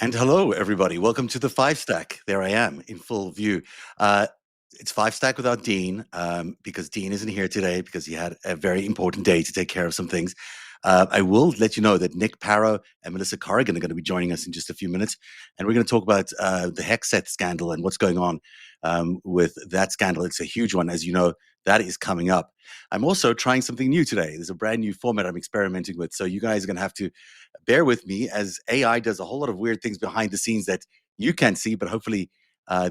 And hello, everybody. Welcome to the 5STACK. There I am in full view. It's 5STACK without Dean because Dean isn't here today because he had a very important day to take care of some things. I will let you know that Nick Paro and Melissa Corrigan are going to be joining us in just a few minutes. And we're going to talk about the Hegseth scandal and what's going on with that scandal. It's a huge one, as you know. That is coming up. I'm also trying something new today. There's a brand new format I'm experimenting with. So you guys are going to have to bear with me as AI does a whole lot of weird things behind the scenes that you can't see, but hopefully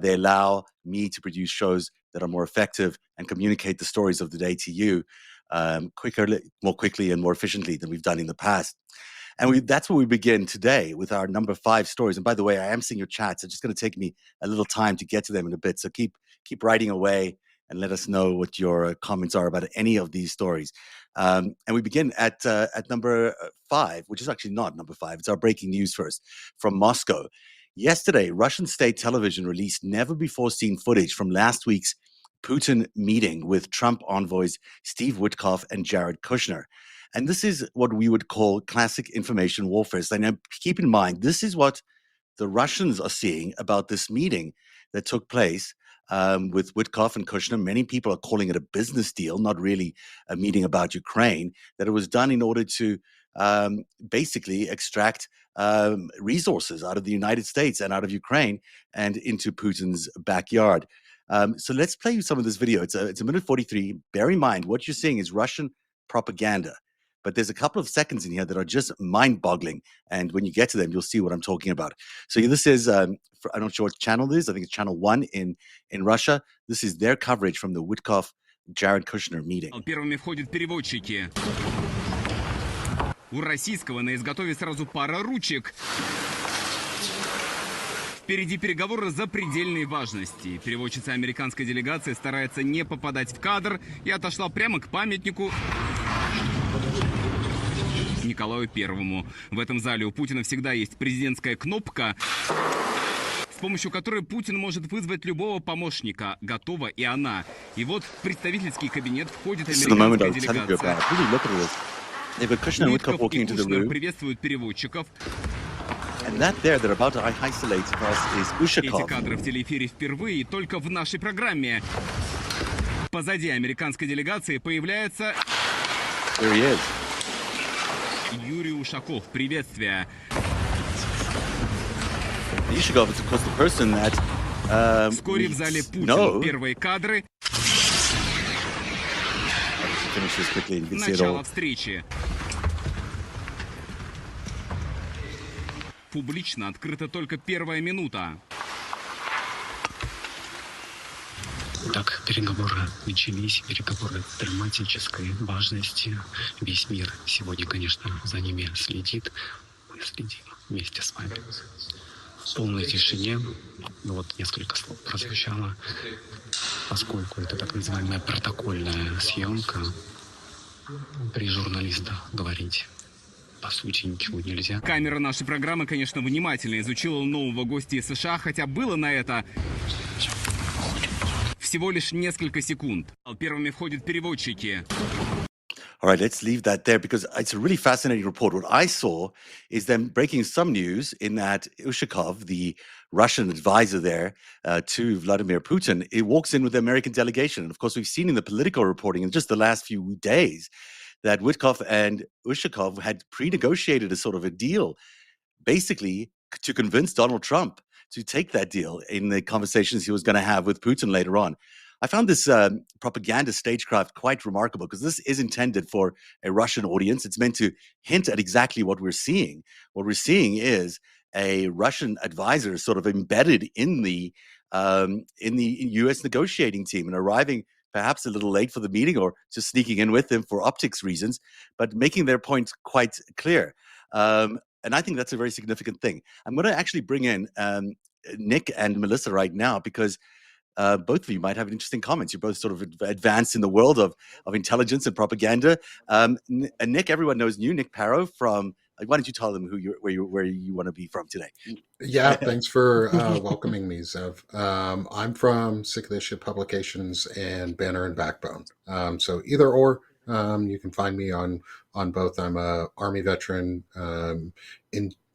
they allow me to produce shows that are more effective and communicate the stories of the day to you more quickly and more efficiently than we've done in the past. And that's where we begin today with our number 5 stories. And by the way, I am seeing your chats. It's just going to take me a little time to get to them in a bit. So keep writing away and let us know what your comments are about any of these stories. And we begin at number 5, which is actually not number 5. It's our breaking news first from Moscow. Yesterday, Russian state television released never-before-seen footage from last week's Putin meeting with Trump envoys Steve Witkoff and Jared Kushner. And this is what we would call classic information warfare. So now keep in mind, this is what the Russians are seeing about this meeting that took place with Witkoff and Kushner. Many people are calling it a business deal, not really a meeting about Ukraine, that it was done in order to basically extract resources out of the United States and out of Ukraine and into Putin's backyard. So let's play you some of this video. It's a minute 43. Bear in mind, what you're seeing is Russian propaganda. But there's a couple of seconds in here that are just mind-boggling. And when you get to them, you'll see what I'm talking about. So this is, I'm not sure what channel it is. I think it's channel 1 in Russia. This is their coverage from the Witkoff-Jared Kushner meeting. Первыми входят переводчики. У российского на изготове сразу пара ручек. Впереди переговоры запредельной важности. Переводчица американской делегации старается не попадать в кадр и отошла прямо к памятнику Николаю Первому. В этом зале у Путина всегда есть президентская кнопка, с помощью которой Путин может вызвать любого помощника. Готова и она. И вот в представительский кабинет входит американская делегация. Витков и Кушнер приветствуют переводчиков. And that there, they're about to isolate us, is Ushakov. Эти кадры в телеэфире впервые только в нашей программе. Позади американской делегации появляется There he is. Юрий Ушаков. Приветствие. Ushakov is, of course, the person that Вскоре в зале Путин. Первые кадры. Начало встречи. Публично открыта только первая минута. Так, переговоры начались, переговоры драматической важности. Весь мир сегодня, конечно, за ними следит. Мы следим вместе с вами. В полной тишине, вот несколько слов прозвучало, поскольку это так называемая протокольная съемка, при журналистах говорить по сути ничего нельзя. Камера нашей программы, конечно, внимательно изучила нового гостя из США, хотя было на это всего лишь несколько секунд. Первыми входят переводчики. All right, let's leave that there because it's a really fascinating report. What I saw is them breaking some news in that Ushakov, the Russian advisor there to Vladimir Putin, it walks in with the American delegation. And of course, we've seen in the political reporting in just the last few days that Witkoff and Ushakov had pre-negotiated a sort of a deal, basically to convince Donald Trump to take that deal in the conversations he was going to have with Putin later on. I found this propaganda stagecraft quite remarkable because this is intended for a Russian audience. It's meant to hint at exactly what we're seeing. What we're seeing is a Russian advisor sort of embedded in the U.S. negotiating team and arriving perhaps a little late for the meeting or just sneaking in with them for optics reasons, but making their point quite clear. And I think that's a very significant thing. I'm going to actually bring in Nick and Melissa right now because both of you might have interesting comments. You're both sort of advanced in the world of intelligence and propaganda. And Nick, everyone knows you, Nick Paro from. Why don't you tell them where you want to be from today? Yeah, thanks for welcoming me, Zev. I'm from Sickest of Publications and Banner and Backbone. So either or, you can find me on both. I'm a Army veteran,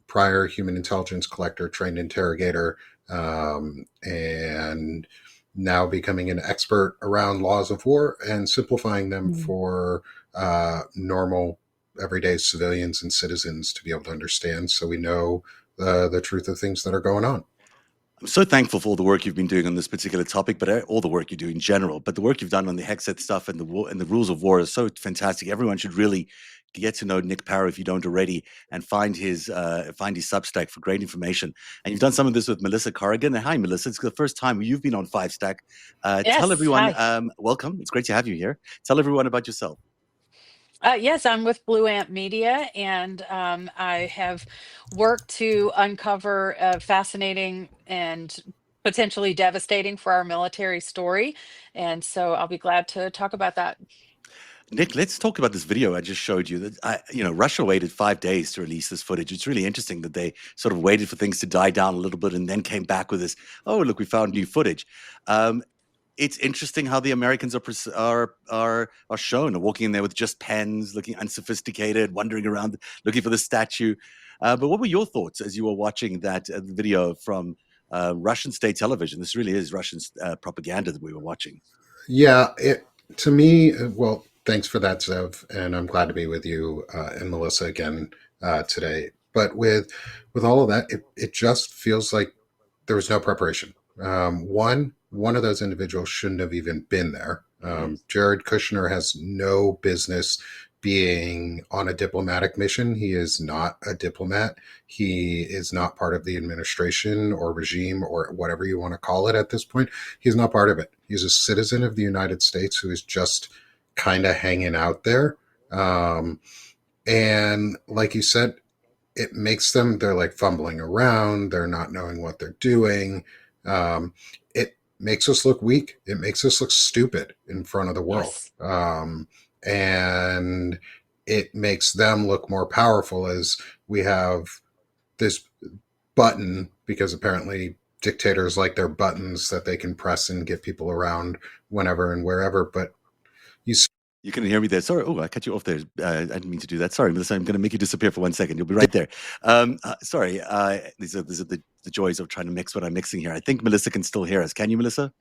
prior human intelligence collector, trained interrogator, and now becoming an expert around laws of war and simplifying them for normal, everyday civilians and citizens to be able to understand, so we know the truth of things that are going on. I'm so thankful for all the work you've been doing on this particular topic, but all the work you do in general. But the work you've done on the Hegseth stuff and the war and the rules of war is so fantastic. Everyone should really get to know Nick Paro if you don't already, and find his Substack for great information. And you've done some of this with Melissa Corrigan. And hi, Melissa. It's the first time you've been on 5STACK. Yes, Tell everyone, hi. welcome. It's great to have you here. Tell everyone about yourself. Yes, I'm with Blue Ant Media, and I have worked to uncover a fascinating and potentially devastating for our military story. And so I'll be glad to talk about that. Nick, let's talk about this video I just showed you. That Russia waited 5 days to release this footage. It's really interesting that they sort of waited for things to die down a little bit and then came back with this. Oh, look, we found new footage. It's interesting how the Americans are shown walking in there with just pens, looking unsophisticated, wandering around, looking for the statue. But what were your thoughts as you were watching that video from Russian state television? This really is Russian propaganda that we were watching. Yeah, to me, well, thanks for that, Zev, and I'm glad to be with you and Melissa again today. But with all of that, it just feels like there was no preparation. One of those individuals shouldn't have even been there. Jared Kushner has no business being on a diplomatic mission. He is not a diplomat. He is not part of the administration or regime or whatever you want to call it at this point. He's not part of it. He's a citizen of the United States who is just kind of hanging out there. And like you said, it makes them, they're like fumbling around. They're not knowing what they're doing. It makes us look weak. It makes us look stupid in front of the world. Yes. And it makes them look more powerful as we have this button, because apparently dictators like their buttons that they can press and get people around whenever and wherever. But you can hear me there. Sorry. Oh, I cut you off there. I didn't mean to do that. Sorry, Melissa. I'm going to make you disappear for 1 second. You'll be right there. Sorry. These are the joys of trying to mix what I'm mixing here. I think Melissa can still hear us. Can you, Melissa?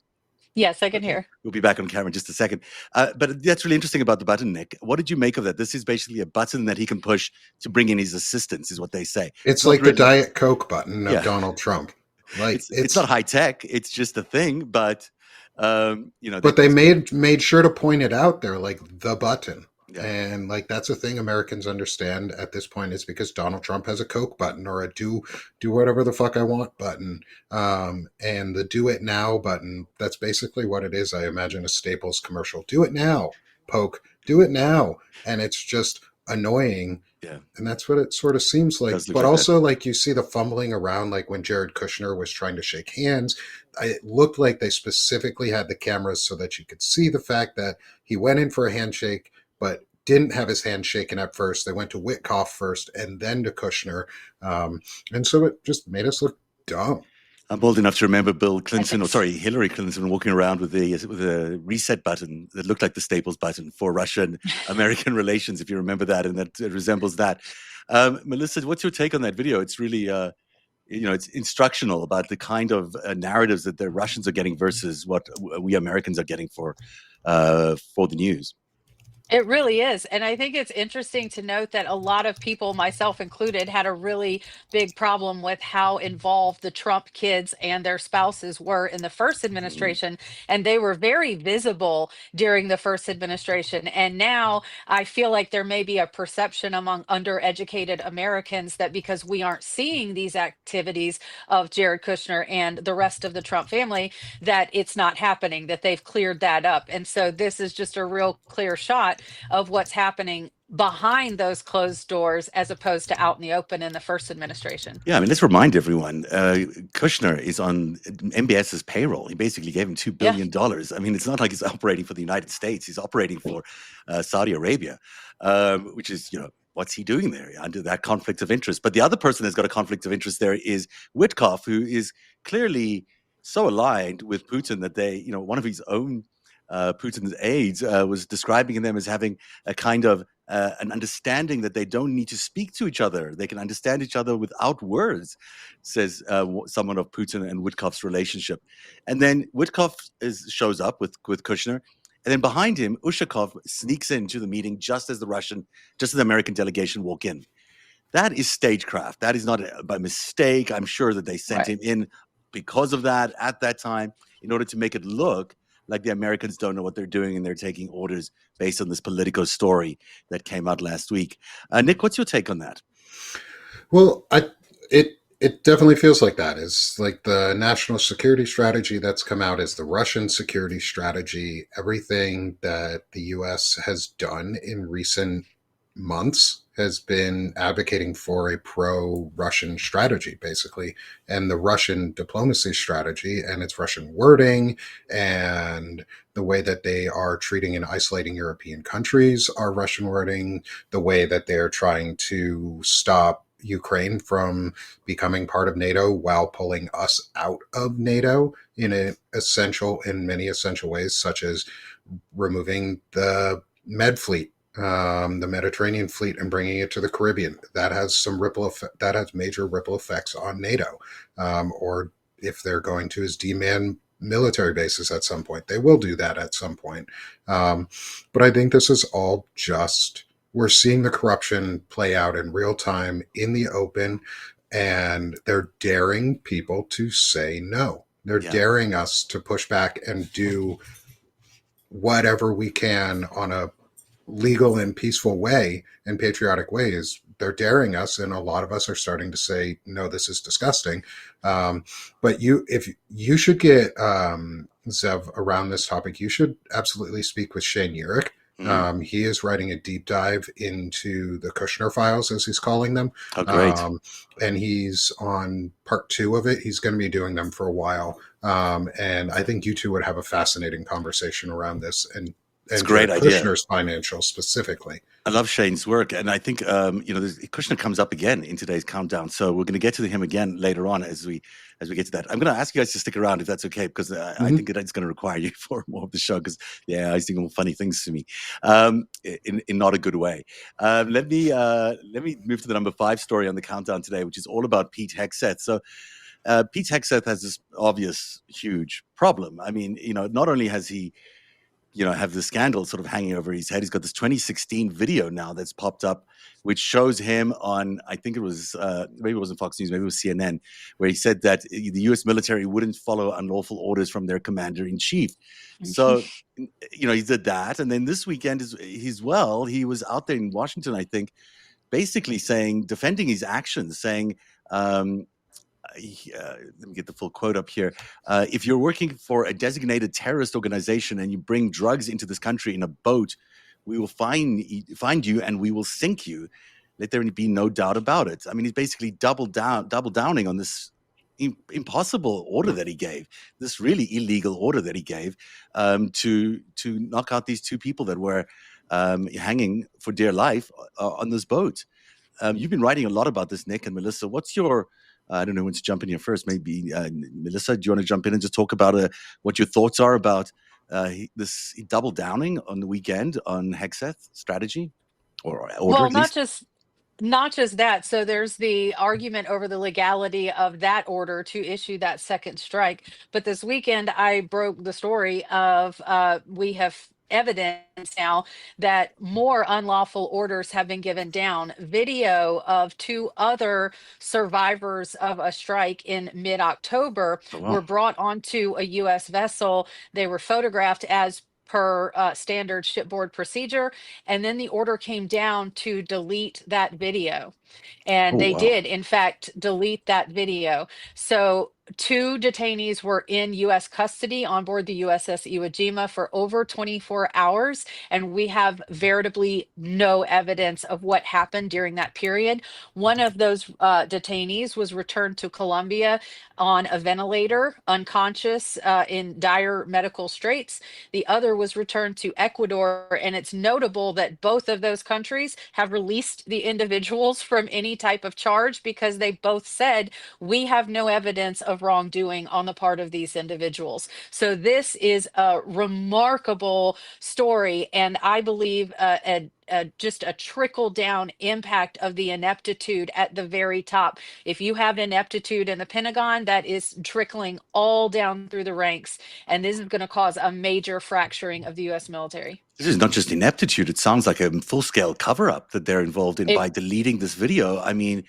Yes, I can hear. We'll be back on camera in just a second. But that's really interesting about the button, Nick. What did you make of that? This is basically a button that he can push to bring in his assistants, is what they say. It's like the Diet Coke button of Donald Trump. Like it's not high tech. It's just a thing, but But they made sure to point it out there, like the button. Yeah. And like that's a thing Americans understand at this point, is because Donald Trump has a Coke button or a do whatever the fuck I want button. And the do it now button, that's basically what it is. I imagine a Staples commercial. Do it now, poke, do it now. And it's just annoying. Yeah. And that's what it sort of seems like. But like also like you see the fumbling around, like when Jared Kushner was trying to shake hands, it looked like they specifically had the cameras so that you could see the fact that he went in for a handshake, but didn't have his hand shaken at first. They went to Witkoff first and then to Kushner. And so it just made us look dumb. I'm old enough to remember Hillary Clinton walking around with a reset button that looked like the Staples button for Russian-American relations, if you remember that, and that resembles that. Melissa, what's your take on that video? It's really, it's instructional about the kind of narratives that the Russians are getting versus what we Americans are getting for the news. It really is. And I think it's interesting to note that a lot of people, myself included, had a really big problem with how involved the Trump kids and their spouses were in the first administration. And they were very visible during the first administration. And now I feel like there may be a perception among undereducated Americans that because we aren't seeing these activities of Jared Kushner and the rest of the Trump family, that it's not happening, that they've cleared that up. And so this is just a real clear shot of what's happening behind those closed doors as opposed to out in the open in the first administration. Yeah, I mean, let's remind everyone, Kushner is on MBS's payroll. He basically gave him $2 billion. I mean, it's not like he's operating for the United States. He's operating for Saudi Arabia, which is, what's he doing there under that conflict of interest? But the other person that's got a conflict of interest there is Witkoff, who is clearly so aligned with Putin that one of his own Putin's aides was describing them as having a kind of an understanding that they don't need to speak to each other. They can understand each other without words, says someone of Putin and Witkoff's relationship. And then Witkoff shows up with Kushner. And then behind him, Ushakov sneaks into the meeting just as the American delegation walk in. That is stagecraft. That is not by mistake. I'm sure that they sent him in because of that at that time in order to make it look like the Americans don't know what they're doing and they're taking orders based on this Politico story that came out last week. Nick, what's your take on that? Well, it definitely feels like that. Is like the national security strategy that's come out is the Russian security strategy. Everything that the U.S. has done in recent months has been advocating for a pro-Russian strategy, basically, and the Russian diplomacy strategy and its Russian wording and the way that they are treating and isolating European countries are Russian wording, the way that they're trying to stop Ukraine from becoming part of NATO while pulling us out of NATO in many essential ways, such as removing the Med fleet, the Mediterranean fleet, and bringing it to the Caribbean. That has major ripple effects on NATO. Or if they're going to demand military bases at some point, they will do that at some point. But I think this is all just, we're seeing the corruption play out in real time in the open, and they're daring people to say no. They're daring us to push back and do whatever we can on a legal and peaceful way and patriotic ways. They're daring us, and a lot of us are starting to say, no, this is disgusting. But if you should get Zev around this topic, you should absolutely speak with Shane Urich. Mm-hmm. He is writing a deep dive into the Kushner files, as he's calling them. Oh, great. And he's on part 2 of it. He's going to be doing them for a while. And I think you two would have a fascinating conversation around this. And it's a great idea. Kushner's financials specifically. I love Shane's work, and I think Kushner comes up again in today's countdown. So we're going to get to him again later on as we get to that. I'm going to ask you guys to stick around if that's okay, because I think it's going to require you for more of the show. Because he's doing funny things to me, in not a good way. Let me move to the number 5 story on the countdown today, which is all about Pete Hegseth. So Pete Hegseth has this obvious huge problem. I mean, not only has he have the scandal sort of hanging over his head. He's got this 2016 video now that's popped up, which shows him on, I think it was, maybe it wasn't Fox News, maybe it was CNN, where he said that the U.S. military wouldn't follow unlawful orders from their commander-in-chief. So, he did that. And then this weekend, he was out there in Washington, I think, basically defending his actions, saying, let me get the full quote up here. If you're working for a designated terrorist organization and you bring drugs into this country in a boat, we will find you and we will sink you. Let there be no doubt about it. I mean, he's basically double downing on this impossible order that he gave, this really illegal order that he gave to knock out these 2 people that were hanging for dear life on this boat. You've been writing a lot about this, Nick and Melissa. What's your I don't know when to jump in here first. Maybe Melissa, do you want to jump in and just talk about what your thoughts are about this double downing on the weekend on Hegseth strategy or order? Well, not just that. So there's the argument over the legality of that order to issue that second strike. But this weekend, I broke the story of we have evidence now that more unlawful orders have been given down. Video of 2 other survivors of a strike in mid-October were brought onto a U.S. vessel. They were photographed as per standard shipboard procedure, and then the order came down to delete that video, and they did in fact delete that video. So 2 detainees were in U.S. custody on board the USS Iwo Jima for over 24 hours, and we have veritably no evidence of what happened during that period. One of those detainees was returned to Colombia on a ventilator, unconscious, in dire medical straits. The other was returned to Ecuador, and it's notable that both of those countries have released the individuals from any type of charge because they both said, we have no evidence of of wrongdoing on the part of these individuals. So this is a remarkable story, and I believe just a trickle down impact of the ineptitude at the very top. If you have ineptitude in the Pentagon, that is trickling all down through the ranks, and this is going to cause a major fracturing of the U.S. military. This is not just ineptitude. It sounds like a full-scale cover-up that they're involved in by deleting this video. I mean,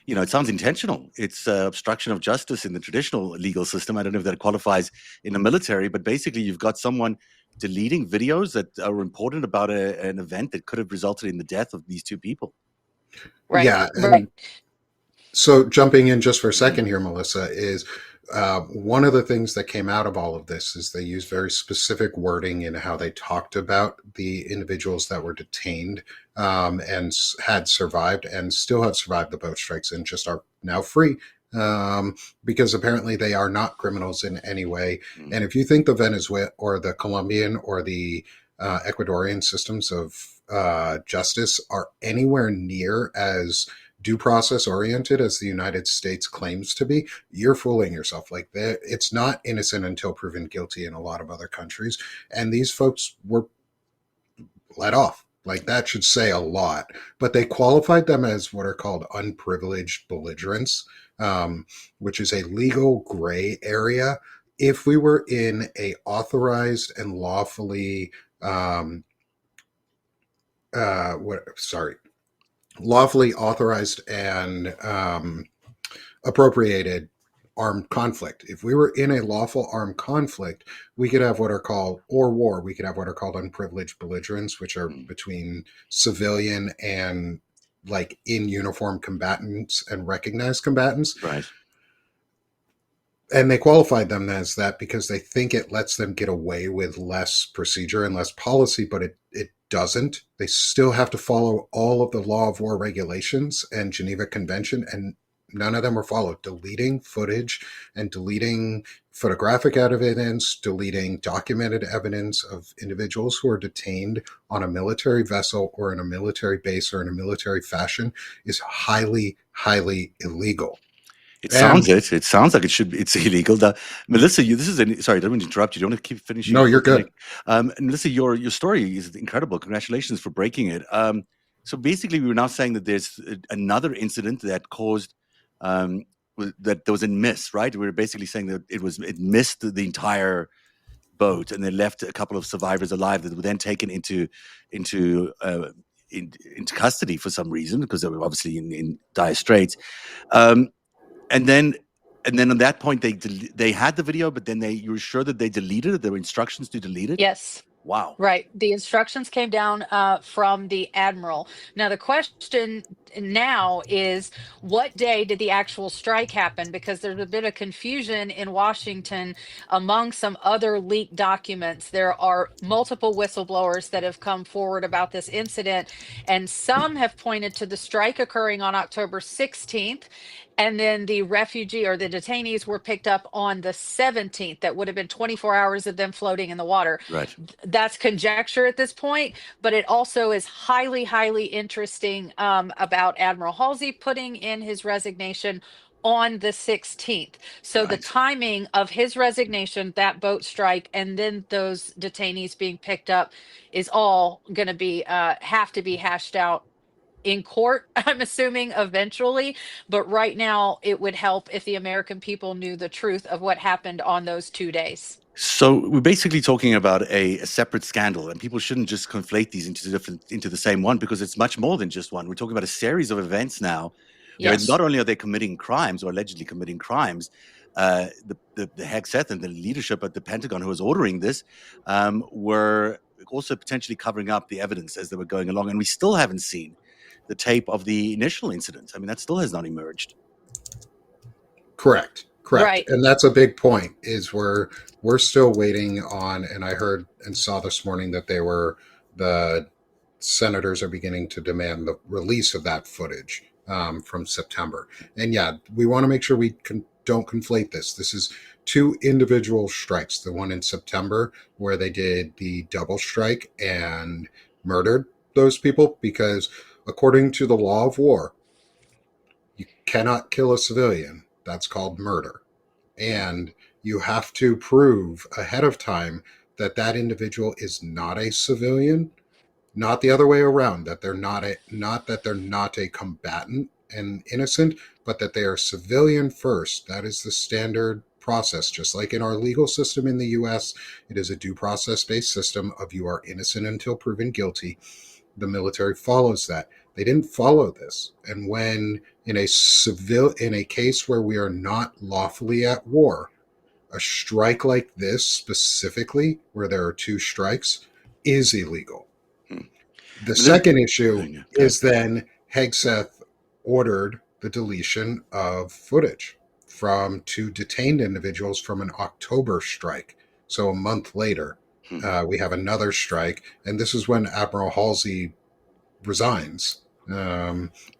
it sounds intentional. It's obstruction of justice in the traditional legal system. I don't know if that qualifies in the military, but basically you've got someone deleting videos that are important about an event that could have resulted in the death of these two people. Right. Yeah. And so jumping in just for a second here, Melissa, is one of the things that came out of all of this is they used very specific wording in how they talked about the individuals that were detained and had survived and still have survived the boat strikes and just are now free because apparently they are not criminals in any way. And if you think the Venezuelan or the Colombian or the Ecuadorian systems of justice are anywhere near as due process oriented as the United States claims to be, you're fooling yourself. Like, it's not innocent until proven guilty in a lot of other countries. And these folks were let off. Like, that should say a lot. But they qualified them as what are called unprivileged belligerents, which is a legal gray area. If we were in a authorized and lawfully lawfully authorized and appropriated armed conflict. If we were in a lawful armed conflict, we could have what are called, or war, we could have what are called unprivileged belligerents, which are between civilian and like in uniform combatants and recognized combatants. Right. And they qualified them as that because they think it lets them get away with less procedure and less policy, but it doesn't. They still have to follow all of the law of war regulations and Geneva Convention, and none of them were followed. Deleting footage and deleting photographic evidence, deleting documented evidence of individuals who are detained on a military vessel or in a military base or in a military fashion is highly, highly illegal. It sounds like it's illegal. Melissa, sorry, I don't mean to interrupt you. Do you want to keep finishing? No, you're good. Melissa, your story is incredible. Congratulations for breaking it. So basically, we were now saying that there's another incident that caused that there was a miss, right? We were basically saying that it missed the entire boat, and they left a couple of survivors alive that were then taken into custody for some reason because they were obviously in dire straits. And then on that point, they had the video, but then you were sure that they deleted it? There were instructions to delete it? Yes. Wow. Right. The instructions came down from the admiral. Now, the question now is, what day did the actual strike happen? Because there's a bit of confusion in Washington among some other leaked documents. There are multiple whistleblowers that have come forward about this incident, and some have pointed to the strike occurring on October 16th. And then the refugee or the detainees were picked up on the 17th. That would have been 24 hours of them floating in the water. Right. That's conjecture at this point, but it also is highly, highly interesting about Admiral Halsey putting in his resignation on the 16th. So the timing of his resignation, that boat strike, and then those detainees being picked up is all going to be have to be hashed out in court, I'm assuming eventually, but right now it would help if the American people knew the truth of what happened on those 2 days. So we're basically talking about a separate scandal, and people shouldn't just conflate these into the same one, because it's much more than just one. We're talking about a series of events now. Yes. Where not only are they committing crimes or allegedly committing crimes, the Hegseth and the leadership at the Pentagon who was ordering this were also potentially covering up the evidence as they were going along, and we still haven't seen the tape of the initial incident. I mean, that still has not emerged. Correct. Right. And that's a big point, is we're still waiting on, and I heard and saw this morning that the senators are beginning to demand the release of that footage from September. And yeah, we want to make sure we don't conflate this. This is two individual strikes. The one in September where they did the double strike and murdered those people, because according to the law of war, you cannot kill a civilian. That's called murder. and you have to prove ahead of time that that individual is not a civilian, not the other way around, that they're not a combatant and innocent, but that they are civilian first. That is the standard process. Just like in our legal system in the US, it is a due process based system of you are innocent until proven guilty. The military follows that. They didn't follow this. And when in a case where we are not lawfully at war, a strike like this specifically, where there are two strikes, is illegal. Hmm. The But then, second issue yeah, go ahead. is then Hegseth ordered the deletion of footage from two detained individuals from an October strike. So a month later, Hmm. we have another strike, and this is when Admiral Halsey resigns.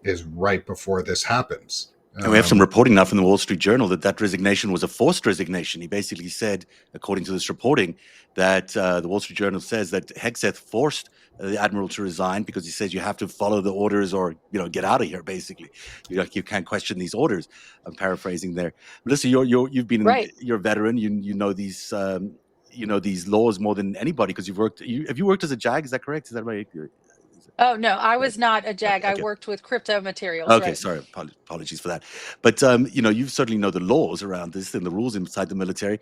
Is right before this happens. And we have some reporting now from the Wall Street Journal that resignation was a forced resignation. He basically said, according to this reporting, that the Wall Street Journal says that Hegseth forced the admiral to resign because he says you have to follow the orders or get out of here. Basically, you can't question these orders. I'm paraphrasing there. Melissa, you've been Right. you're a veteran. You know these these laws more than anybody because you've worked. Have you worked as a JAG? Is that correct? Is that right? Oh, no, I was not a JAG. I Okay. worked with crypto materials, Okay, right? sorry, apologies for that. But you certainly know the laws around this and the rules inside the military.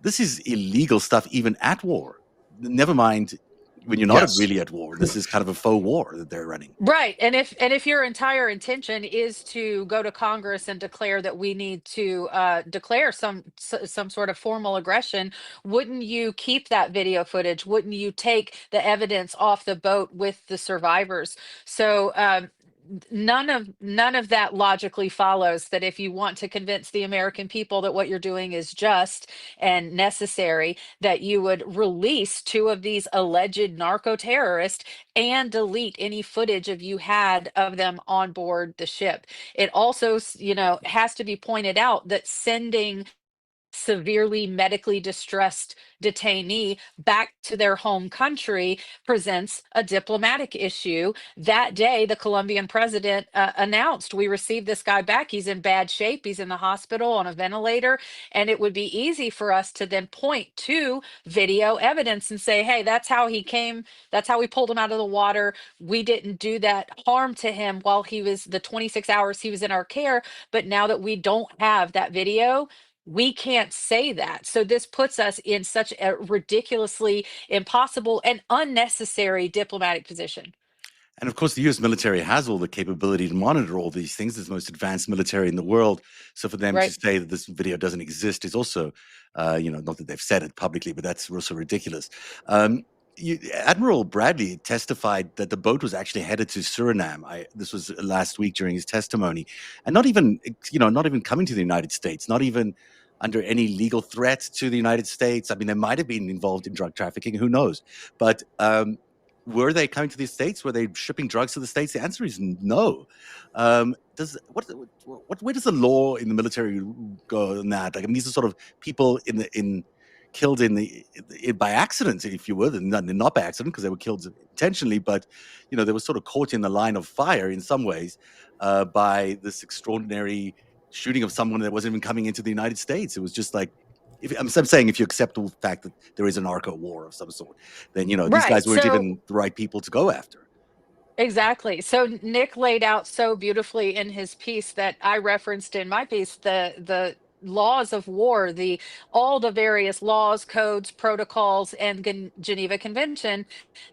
This is illegal stuff, even at war. Never mind when you're not Yes. really at war. This is kind of a faux war that they're running. Right. And if your entire intention is to go to Congress and declare that we need to declare some sort of formal aggression, wouldn't you keep that video footage? Wouldn't you take the evidence off the boat with the survivors? So none of that logically follows that if you want to convince the American people that what you're doing is just and necessary, that you would release two of these alleged narco terrorists and delete any footage of you had of them on board the ship. It also, has to be pointed out that sending severely medically distressed detainee back to their home country presents a diplomatic issue. That day, the Colombian president announced, we received this guy back. He's in bad shape. He's in the hospital on a ventilator. And it would be easy for us to then point to video evidence and say, hey, that's how he came. That's how we pulled him out of the water. We didn't do that harm to him while he was the 26 hours he was in our care. But now that we don't have that video, we can't say that. So this puts us in such a ridiculously impossible and unnecessary diplomatic position. And of course, the US military has all the capability to monitor all these things. It's the most advanced military in the world. So for them to Right. say that this video doesn't exist is also, not that they've said it publicly, but that's also ridiculous. Um, Admiral Bradley testified that the boat was actually headed to Suriname. This was last week during his testimony, and not even coming to the United States, not even under any legal threat to the United States. I mean, they might have been involved in drug trafficking, who knows? But were they coming to the States? Were they shipping drugs to the States? The answer is no. Where does the law in the military go on that? Like, I mean, these are sort of people killed by accident, if you will, and not by accident because they were killed intentionally, but they were sort of caught in the line of fire in some ways by this extraordinary shooting of someone that wasn't even coming into the United States. It was just like, I'm saying if you accept the fact that there is a narco war of some sort, then these Right. guys weren't So even the right people to go after. exactly. So Nick laid out so beautifully in his piece that I referenced in my piece the laws of war, the all the various laws, codes, protocols, and Geneva Convention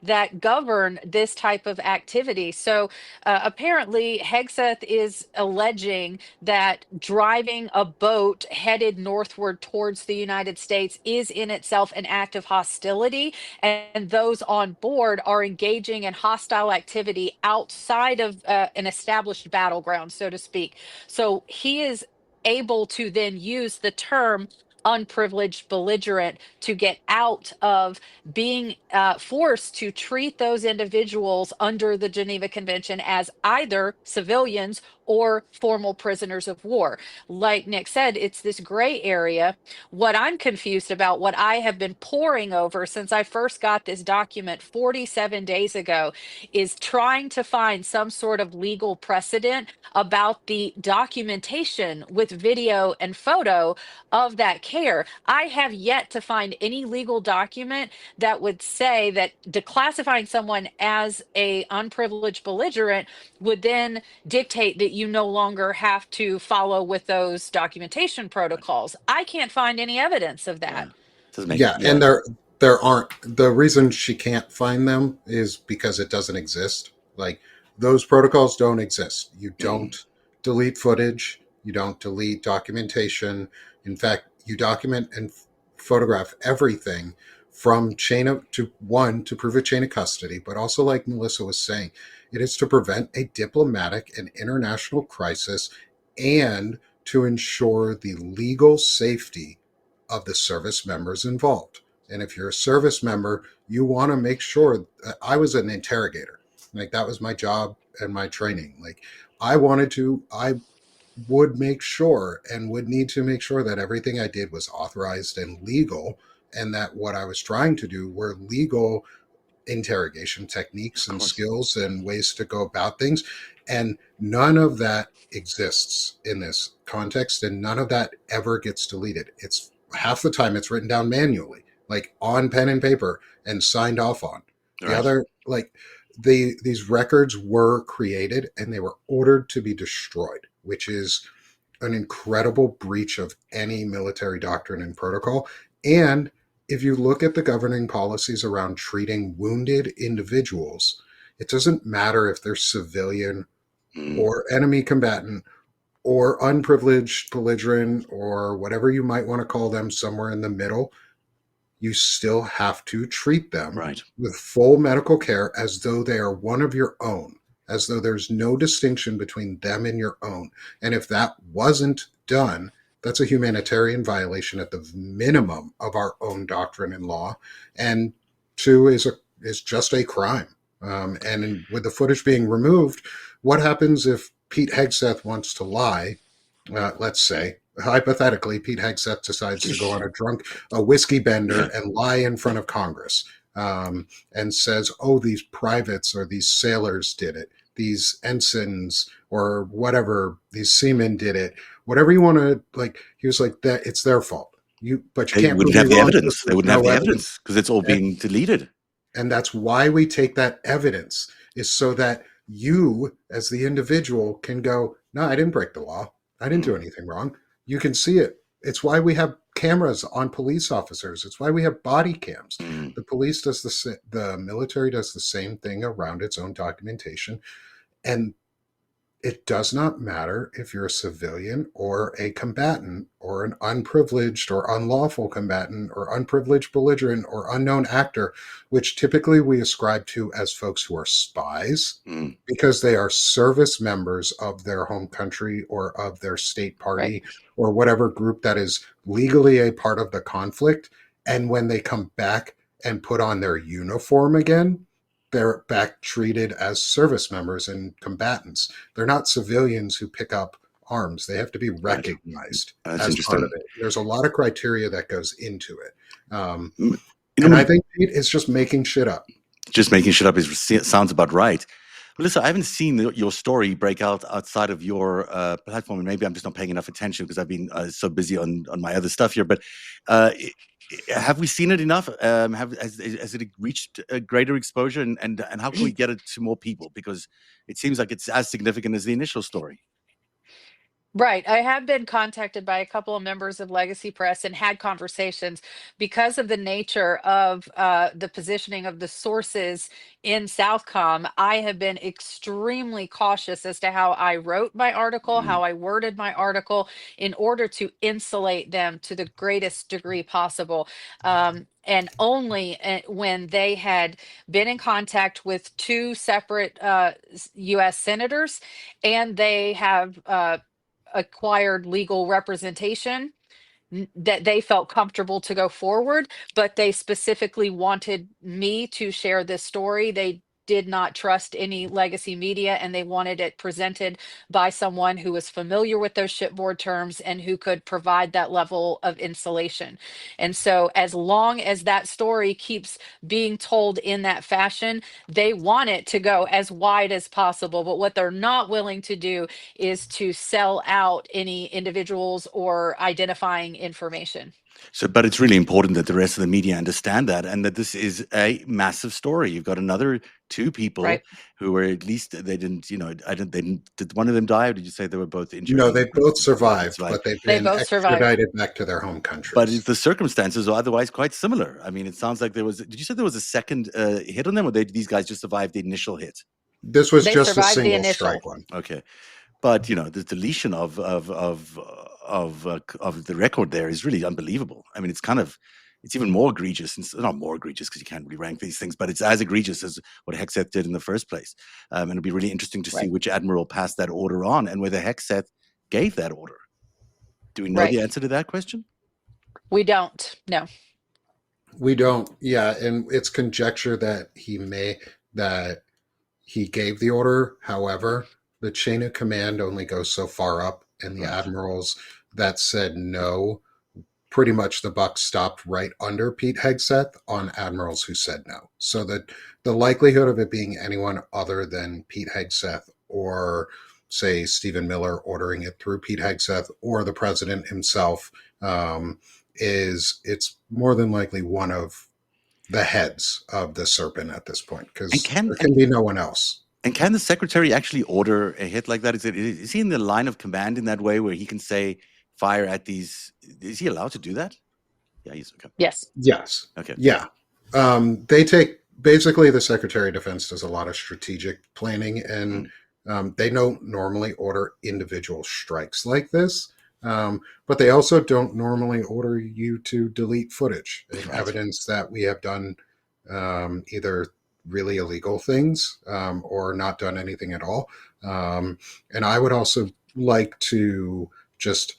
that govern this type of activity. So apparently, Hegseth is alleging that driving a boat headed northward towards the United States is in itself an act of hostility, and those on board are engaging in hostile activity outside of an established battleground, so to speak. So he is able to then use the term unprivileged belligerent to get out of being forced to treat those individuals under the Geneva Convention as either civilians or formal prisoners of war. Like Nick said, it's this gray area. What I'm confused about, what I have been poring over since I first got this document 47 days ago, is trying to find some sort of legal precedent about the documentation with video and photo of that care. I have yet to find any legal document that would say that declassifying someone as a unprivileged belligerent would then dictate that you no longer have to follow with those documentation Right. protocols. I can't find any evidence of that. Yeah. Doesn't make Yeah, and there aren't, the reason she can't find them is because it doesn't exist. Like, those protocols don't exist. You Mm, don't delete footage, you don't delete documentation. In fact, you document and photograph everything from chain of to one to prove a chain of custody, but also, like Melissa was saying, it is to prevent a diplomatic and international crisis and to ensure the legal safety of the service members involved. And if you're a service member, you want to make sure. I was an interrogator. Like, that was my job and my training. Like, I would make sure and would need to make sure that everything I did was authorized and legal, and that what I was trying to do were legal interrogation of techniques and course. skills and ways to go about things. And none of that exists in this context, and none of that ever gets deleted. It's half the time it's written down manually, like on pen and paper, and signed off on. The Right. other, like, these records were created and they were ordered to be destroyed, which is an incredible breach of any military doctrine and protocol. And if you look at the governing policies around treating wounded individuals, it doesn't matter if they're civilian Mm, or enemy combatant or unprivileged belligerent or whatever you might want to call them, somewhere in the middle. You still have to treat them right. with full medical care as though they are one of your own, as though there's no distinction between them and your own. And if that wasn't done, that's a humanitarian violation at the minimum of our own doctrine and law. And two is just a crime. With the footage being removed, what happens if Pete Hegseth wants to lie? Let's say, hypothetically, Pete Hegseth decides to go on a whiskey bender Yeah. and lie in front of Congress, and says, "Oh, these privates or these sailors did it, these ensigns or whatever, these seamen did it." Whatever you want to, like, he was like that. It's their fault. But you They can't wouldn't prove me have the wrong because evidence. They there's wouldn't have no the evidence. evidence because it's all And, being deleted. and that's why we take that evidence, is so that you, as the individual, can go, "No, I didn't break the law. I didn't do Mm, anything wrong." You can see it. It's why we have cameras on police officers. It's why we have body cams. mm, The military does the same thing around its own documentation. And it does not matter if you're a civilian or a combatant or an unprivileged or unlawful combatant or unprivileged belligerent or unknown actor, which typically we ascribe to as folks who are spies mm, because they are service members of their home country or of their state Right. party or whatever group that is legally a part of the conflict. And when they come back and put on their uniform again, they're back treated as service members and combatants. They're not civilians who pick up arms. They have to be right. recognized That's as part of interesting. it. There's a lot of criteria that goes into it. Mm, You And know, I think Pete is just making shit up. just making shit up sounds about right. Melissa, I haven't seen your story break out outside of your platform, and maybe I'm just not paying enough attention because I've been so busy on my other stuff here. But uh, have we seen it enough? Has it reached a greater exposure, and how can we get it to more people? Because it seems like it's as significant as the initial story. Right. I have been contacted by a couple of members of Legacy Press and had conversations because of the nature of the positioning of the sources in Southcom. I have been extremely cautious as to how I wrote my article, Mm, how I worded my article in order to insulate them to the greatest degree possible. And only when they had been in contact with two separate US senators and they have acquired legal representation that they felt comfortable to go forward, but they specifically wanted me to share this story. They did not trust any legacy media, and they wanted it presented by someone who was familiar with those shipboard terms and who could provide that level of insulation. And so as long as that story keeps being told in that fashion, they want it to go as wide as possible. But what they're not willing to do is to sell out any individuals or identifying information. So, but it's really important that the rest of the media understand that, and that this is a massive story. You've got another two people Right. who were, at least they didn't, did one of them die, or did you say they were both injured? No, they both survived, but they've They been both survived. extradited back to their home countries. But the circumstances are otherwise quite similar. I mean, it sounds like did you say there was a second hit on them, or these guys just survived the initial hit? This was They just a survived the single initial. strike one. Okay. But the deletion of the record there is really unbelievable. I mean, it's even more egregious. It's not more egregious because you can't really rank these things, but it's as egregious as what Hegseth did in the first place. And it'll be really interesting to see which admiral passed that order on, and whether Hegseth gave that order. Do we know the answer to that question? We don't. No. We don't. Yeah, and it's conjecture that he gave the order. However, the chain of command only goes so far up, and the admirals that said no, pretty much the buck stopped right under Pete Hegseth on admirals who said no. So that the likelihood of it being anyone other than Pete Hegseth, or say Stephen Miller ordering it through Pete Hegseth, or the president himself, it's more than likely one of the heads of the serpent at this point, because there can be no one else. And can the secretary actually order a hit like that? Is he in the line of command in that way, where he can say, fire at these? Is he allowed to do that? Yeah, he's okay. Yes. Okay. Yeah. They take, basically the Secretary of Defense does a lot of strategic planning, and they don't normally order individual strikes like this. But they also don't normally order you to delete footage and evidence that we have done either really illegal things or not done anything at all. And I would also like to just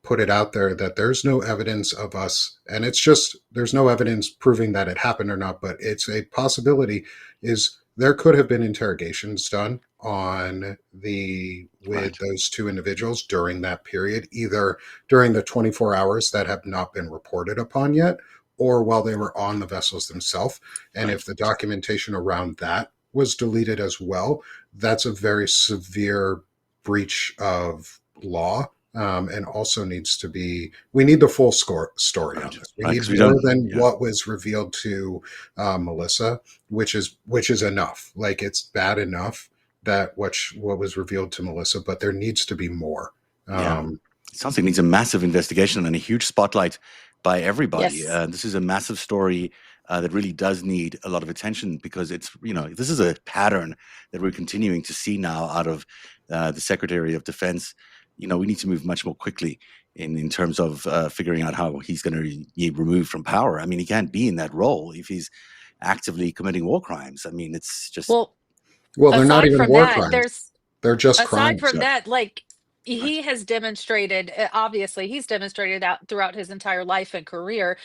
put it out there that there's no evidence of us, and it's just, there's no evidence proving that it happened or not, but it's a possibility, is there could have been interrogations done on those two individuals during that period, either during the 24 hours that have not been reported upon yet, or while they were on the vessels themselves. And if the documentation around that was deleted as well, that's a very severe breach of law. And also needs to be, we need the full story on this. We need more than what was revealed to Melissa, which is enough. Like, it's bad enough that what was revealed to Melissa, but there needs to be more. It sounds like it needs a massive investigation and a huge spotlight by everybody. Yes. This is a massive story that really does need a lot of attention, because it's, this is a pattern that we're continuing to see now out of the Secretary of Defense. We need to move much more quickly in terms of figuring out how he's going to be removed from power. I mean, he can't be in that role if he's actively committing war crimes. I mean, it's just... Well, they're not even war crimes. They're just crimes. Aside from that, like, he has demonstrated, obviously, he's demonstrated out throughout his entire life and career.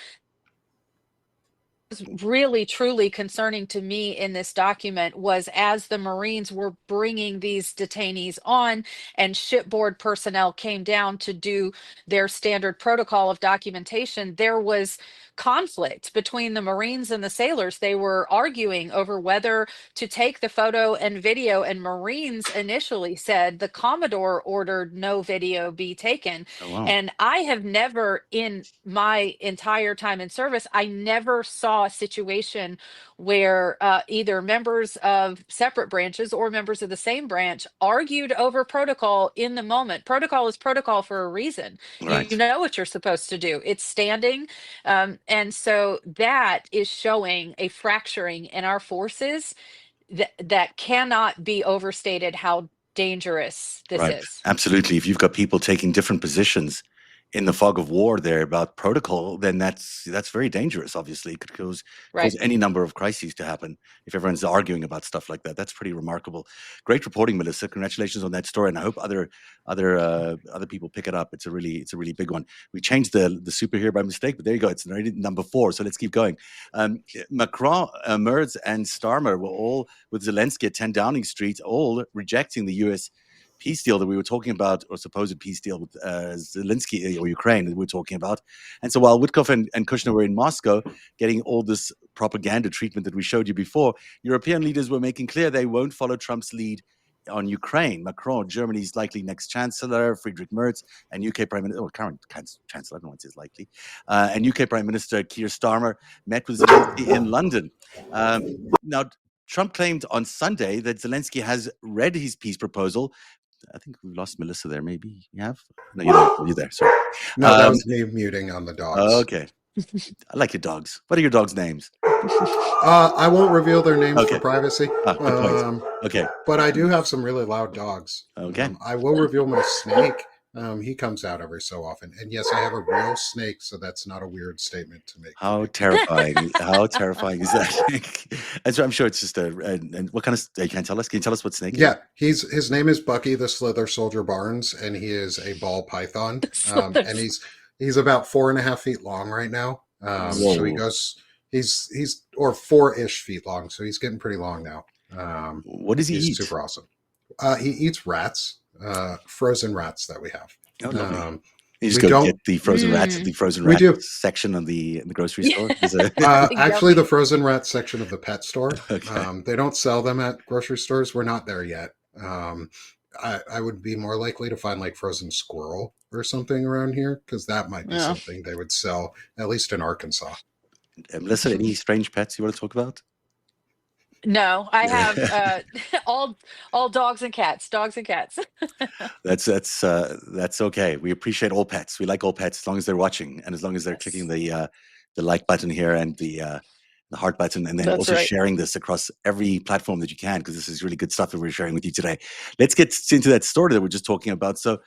Was really truly concerning to me in this document was, as the Marines were bringing these detainees on and shipboard personnel came down to do their standard protocol of documentation, there was conflict between the Marines and the sailors. They were arguing over whether to take the photo and video, and Marines initially said the Commodore ordered no video be taken. Oh, wow. And I have never, in my entire time in service, I never saw a situation where either members of separate branches or members of the same branch argued over protocol in the moment. Protocol is protocol for a reason. Right. You know what you're supposed to do. It's standing. And so that is showing a fracturing in our forces that cannot be overstated how dangerous this is. Absolutely. If you've got people taking different positions in the fog of war there about protocol, then that's very dangerous. Obviously, it could cause any number of crises to happen if everyone's arguing about stuff like that. That's pretty remarkable. Great reporting, Melissa. Congratulations on that story, and I hope other people pick it up. It's a really big one. We changed the super here by mistake, but there you go. It's already number 4. So let's keep going. Macron, Merz, and Starmer were all with Zelensky at 10 Downing Street, all rejecting the U.S. peace deal that we were talking about, or supposed peace deal with Zelensky or Ukraine that we were talking about. And so while Witkoff and Kushner were in Moscow getting all this propaganda treatment that we showed you before, European leaders were making clear they won't follow Trump's lead on Ukraine. Macron, Germany's likely next chancellor, Friedrich Merz, and UK Prime Minister, or current chancellor, I don't know what is likely, and UK Prime Minister Keir Starmer met with Zelensky in London. Now, Trump claimed on Sunday that Zelensky has read his peace proposal. I think we've lost Melissa there. Maybe you have? No, you're there. Sorry. No, that was me muting on the dogs. Okay. I like your dogs. What are your dogs' names? I won't reveal their names for privacy. Good point. Okay. But I do have some really loud dogs. Okay. I will reveal my snake. He comes out every so often. And yes, I have a real snake, so that's not a weird statement to make. How terrifying. How terrifying is that? And so I'm sure it's just and what kind of, you can't tell us? Can you tell us what snake is? Yeah, his name is Bucky the Slither Soldier Barnes, and he is a ball python. And he's about 4.5 feet long right now. So he goes, he's or 4-ish feet long, so he's getting pretty long now. What does he eat? Super awesome. He eats rats. Frozen rats that we have. You just go get the frozen rats at the frozen rat section in the grocery store? Actually, the frozen rat section of the pet store. Okay. They don't sell them at grocery stores. We're not there yet. I would be more likely to find like frozen squirrel or something around here, because that might be something they would sell, at least in Arkansas. Melissa, any strange pets you want to talk about? No, I have all dogs and cats. That's okay. We appreciate all pets. We like all pets as long as they're watching and as long as they're clicking the like button here and the heart button, and then also sharing this across every platform that you can, because this is really good stuff that we're sharing with you today. Let's get into that story that we're just talking about. So,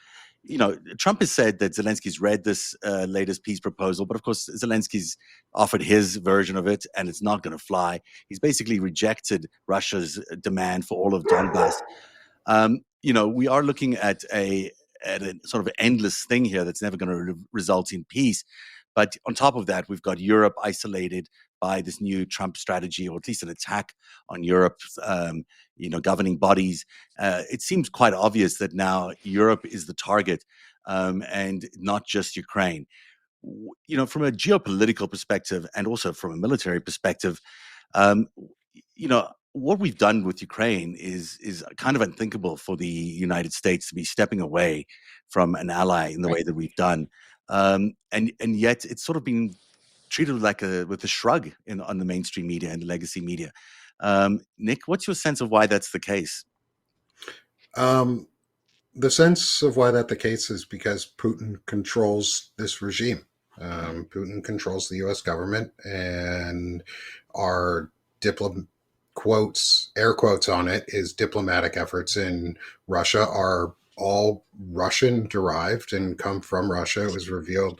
Trump has said that Zelensky's read this latest peace proposal, but of course, Zelensky's offered his version of it, and it's not going to fly. He's basically rejected Russia's demand for all of Donbass. We are looking at a sort of endless thing here that's never going to result in peace. But on top of that, we've got Europe isolated by this new Trump strategy, or at least an attack on Europe's, governing bodies. It seems quite obvious that now Europe is the target, and not just Ukraine. From a geopolitical perspective and also from a military perspective, what we've done with Ukraine is kind of unthinkable for the United States to be stepping away from an ally in the way that we've done. And yet it's sort of been treated with a shrug on the mainstream media and the legacy media. Nick, what's your sense of why that's the case? The sense of why that's the case is because Putin controls this regime. Putin controls the U.S. government, and our air quotes on it, is diplomatic efforts in Russia are all Russian derived and come from Russia. It was revealed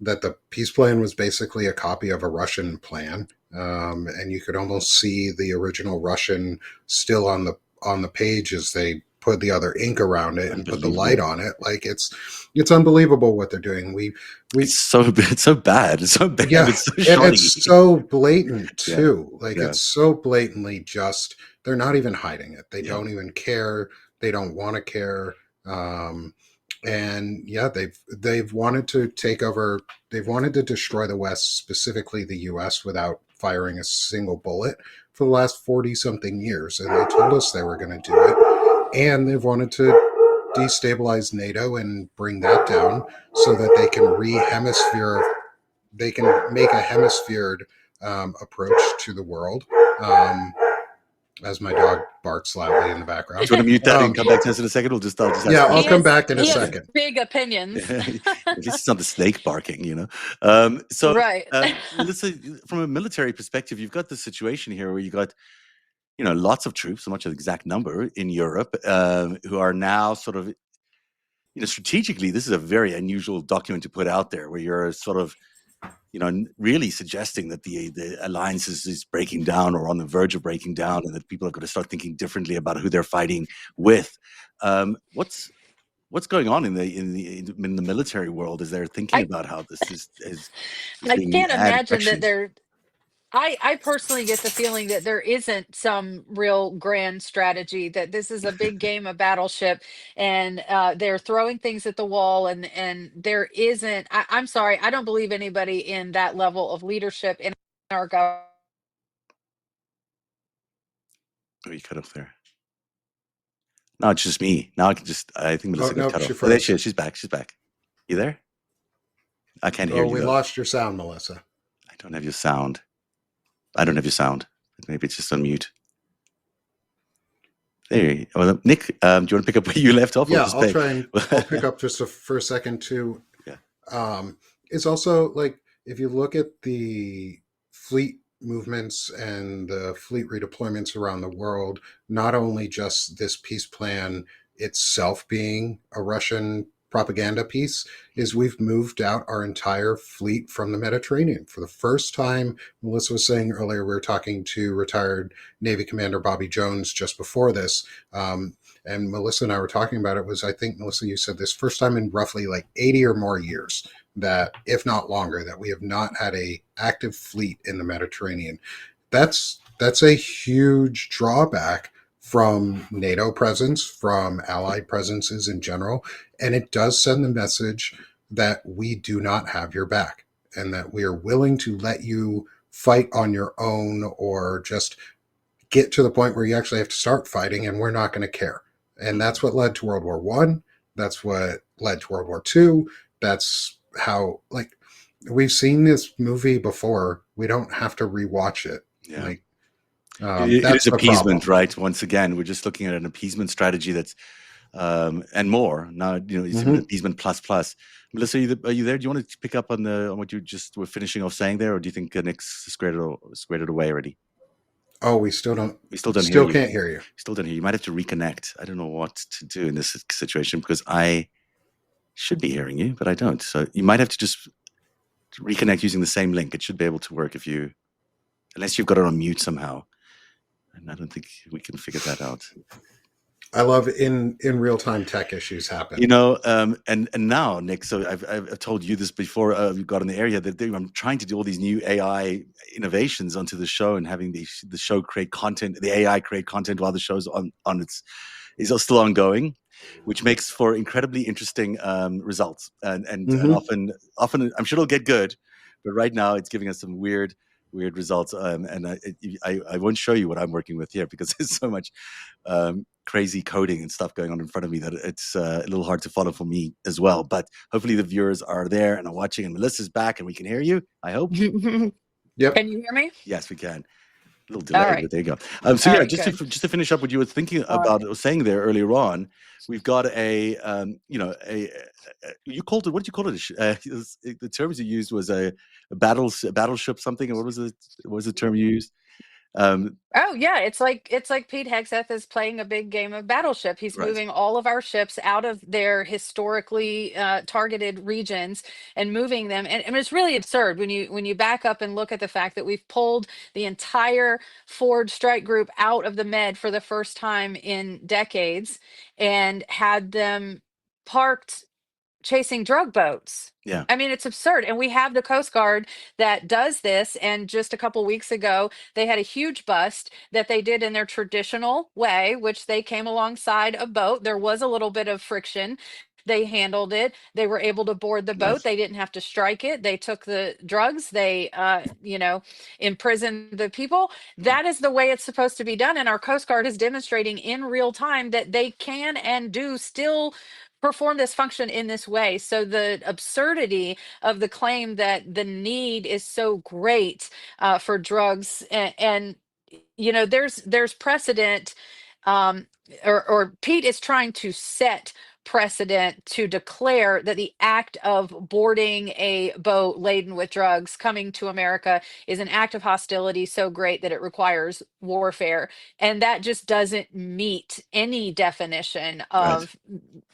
that the peace plan was basically a copy of a Russian plan. And you could almost see the original Russian still on the page as they put the other ink around it and put the light on it. Like it's unbelievable what they're doing. It's so bad. It's so bad. Yeah, it's so and it's so blatant too. Yeah. Like it's so blatantly just, they're not even hiding it. They don't even care. They don't want to care. And yeah, they've wanted to take over. They've wanted to destroy the West, specifically the U.S., without firing a single bullet for the last 40 something years. And they told us they were going to do it. And they've wanted to destabilize NATO and bring that down so that they can they can make a hemisphered approach to the world. As my dog barks loudly in the background. Do you want to mute that and come back to us in a second? I'll come back in a second. Big opinions. At least it's not the snake barking, Right. Melissa, from a military perspective, you've got the situation here where you got, lots of troops, so much of the exact number in Europe, who are now sort of strategically, this is a very unusual document to put out there, where you're sort of, really suggesting that the alliance is breaking down or on the verge of breaking down, and that people are going to start thinking differently about who they're fighting with. What's going on in the military world as they're thinking I about how this is I being can't added imagine that questioned? there. I personally get the feeling that there isn't some real grand strategy, that this is a big game of battleship, and they're throwing things at the wall, and there isn't. I'm sorry, I don't believe anybody in that level of leadership in our government. Oh, you cut off there. No, it's just me. Now I think Oh Melissa got nope, cut she off. Oh, there she froze. is. She's back. She's back. You there? I can't hear Oh, you we though. lost your sound, Melissa. I don't have your sound. I don't have your sound. Maybe it's just on mute. There. Well, Nick, do you want to pick up where you left off? Yeah, I'll try and I'll pick up just for a second too. Yeah. It's also like, if you look at the fleet movements and the fleet redeployments around the world, not only just this peace plan itself being a Russian propaganda piece, is we've moved out our entire fleet from the Mediterranean. For the first time, Melissa was saying earlier, we were talking to retired Navy Commander Bobby Jones just before this. And Melissa and I were talking about it. Was, I think, Melissa, you said this, first time in roughly like 80 or more years, that, if not longer, that we have not had a active fleet in the Mediterranean. That's a huge drawback from NATO presence, from allied presences in general, and it does send the message that we do not have your back, and that we are willing to let you fight on your own, or just get to the point where you actually have to start fighting, and we're not going to care. And that's what led to World War One. That's what led to World War Two. That's how, like, we've seen this movie before. We don't have to rewatch it. Yeah. Like, It that's is the appeasement, problem. right? Once again, we're just looking at an appeasement strategy that's and more. Now, it's even appeasement plus plus. Melissa, are you there? Do you want to pick up on what you just were finishing off saying there, or do you think Nick's squared it away already? Oh, we still don't. We still don't hear Still you. can't hear you. Still don't hear you. You might have to reconnect. I don't know what to do in this situation, because I should be hearing you, but I don't. So you might have to just reconnect using the same link. It should be able to work unless you've got it on mute somehow. And I don't think we can figure that out. I love in real time tech issues happen. And now, Nick, so I've told you this before we got in the area, that I'm trying to do all these new AI innovations onto the show, and having the show create content, the AI create content while the show's is still ongoing, which makes for incredibly interesting results. And often I'm sure it'll get good, but right now it's giving us some weird results. And I won't show you what I'm working with here, because there's so much crazy coding and stuff going on in front of me that it's a little hard to follow for me as well. But hopefully the viewers are there and are watching, and Melissa's back and we can hear you, I hope. Yep. Can you hear me? Yes, we can. A little delay, right. but there you go. Just to finish up what you were thinking about, saying there earlier on, we've got you called it, what did you call it? The terms you used was a battleship something, or what was the term you used? Oh yeah, it's like Pete Hegseth is playing a big game of battleship. He's Right. moving all of our ships out of their historically targeted regions and moving them. And it's really absurd when you back up and look at the fact that we've pulled the entire Ford strike group out of the Med for the first time in decades, and had them parked chasing drug boats. Yeah. I mean, it's absurd. And we have the Coast Guard that does this. And just a couple weeks ago, they had a huge bust that they did in their traditional way, which they came alongside a boat. There was a little bit of friction. They handled it. They were able to board the boat. Nice. They didn't have to strike it. They took the drugs. They, imprisoned the people. That is the way it's supposed to be done. And our Coast Guard is demonstrating in real time that they can and do still perform this function in this way. So the absurdity of the claim that the need is so great for drugs, and there's precedent, um, or Pete is trying to set precedent to declare that the act of boarding a boat laden with drugs coming to America is an act of hostility so great that it requires warfare. And that just doesn't meet any definition Right. of,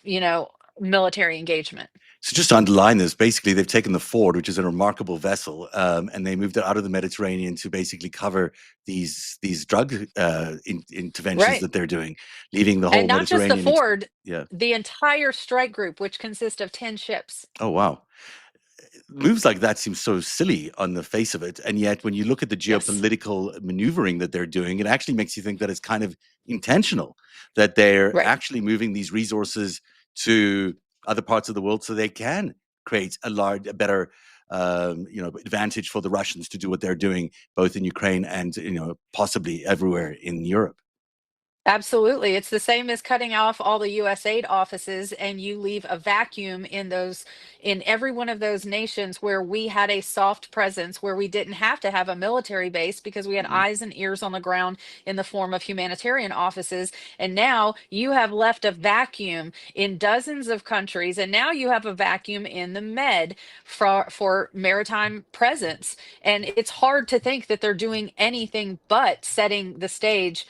you know, military engagement. So just to underline this, basically they've taken the Ford, which is a remarkable vessel, and they moved it out of the Mediterranean to basically cover these drug interventions Right. that they're doing, leaving the And whole not just the Mediterranean. Ford, Yeah. the entire strike group, which consists of 10 ships. Oh wow. Moves like that seem so silly on the face of it, and yet when you look at the Yes. geopolitical maneuvering that they're doing, it actually makes you think that it's kind of intentional, that they're Right. actually moving these resources to other parts of the world so they can create a better advantage for the Russians to do what they're doing both in Ukraine and possibly everywhere in Europe. Absolutely. It's the same as cutting off all the US aid offices, and you leave a vacuum in every one of those nations where we had a soft presence, where we didn't have to have a military base because we had Mhm. eyes and ears on the ground in the form of humanitarian offices. And now you have left a vacuum in dozens of countries, and now you have a vacuum in the Med for maritime presence. And it's hard to think that they're doing anything but setting the stage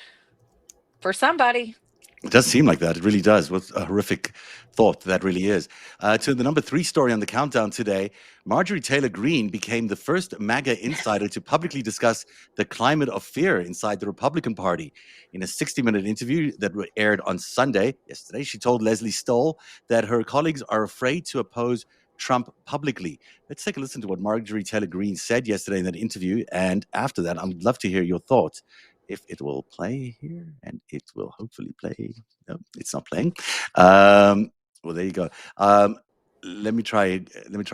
for somebody. It does seem like that. It really does. What a horrific thought that really is. To the number 3 story on the countdown today, Marjorie Taylor Greene became the first MAGA insider to publicly discuss the climate of fear inside the Republican Party. In a 60-minute interview that aired on Sunday, yesterday, she told Leslie Stoll that her colleagues are afraid to oppose Trump publicly. Let's take a listen to what Marjorie Taylor Greene said yesterday in that interview. And after that, I'd love to hear your thoughts. If it will play here, and it will hopefully play. No, it's not playing. Well, there you go. Let me try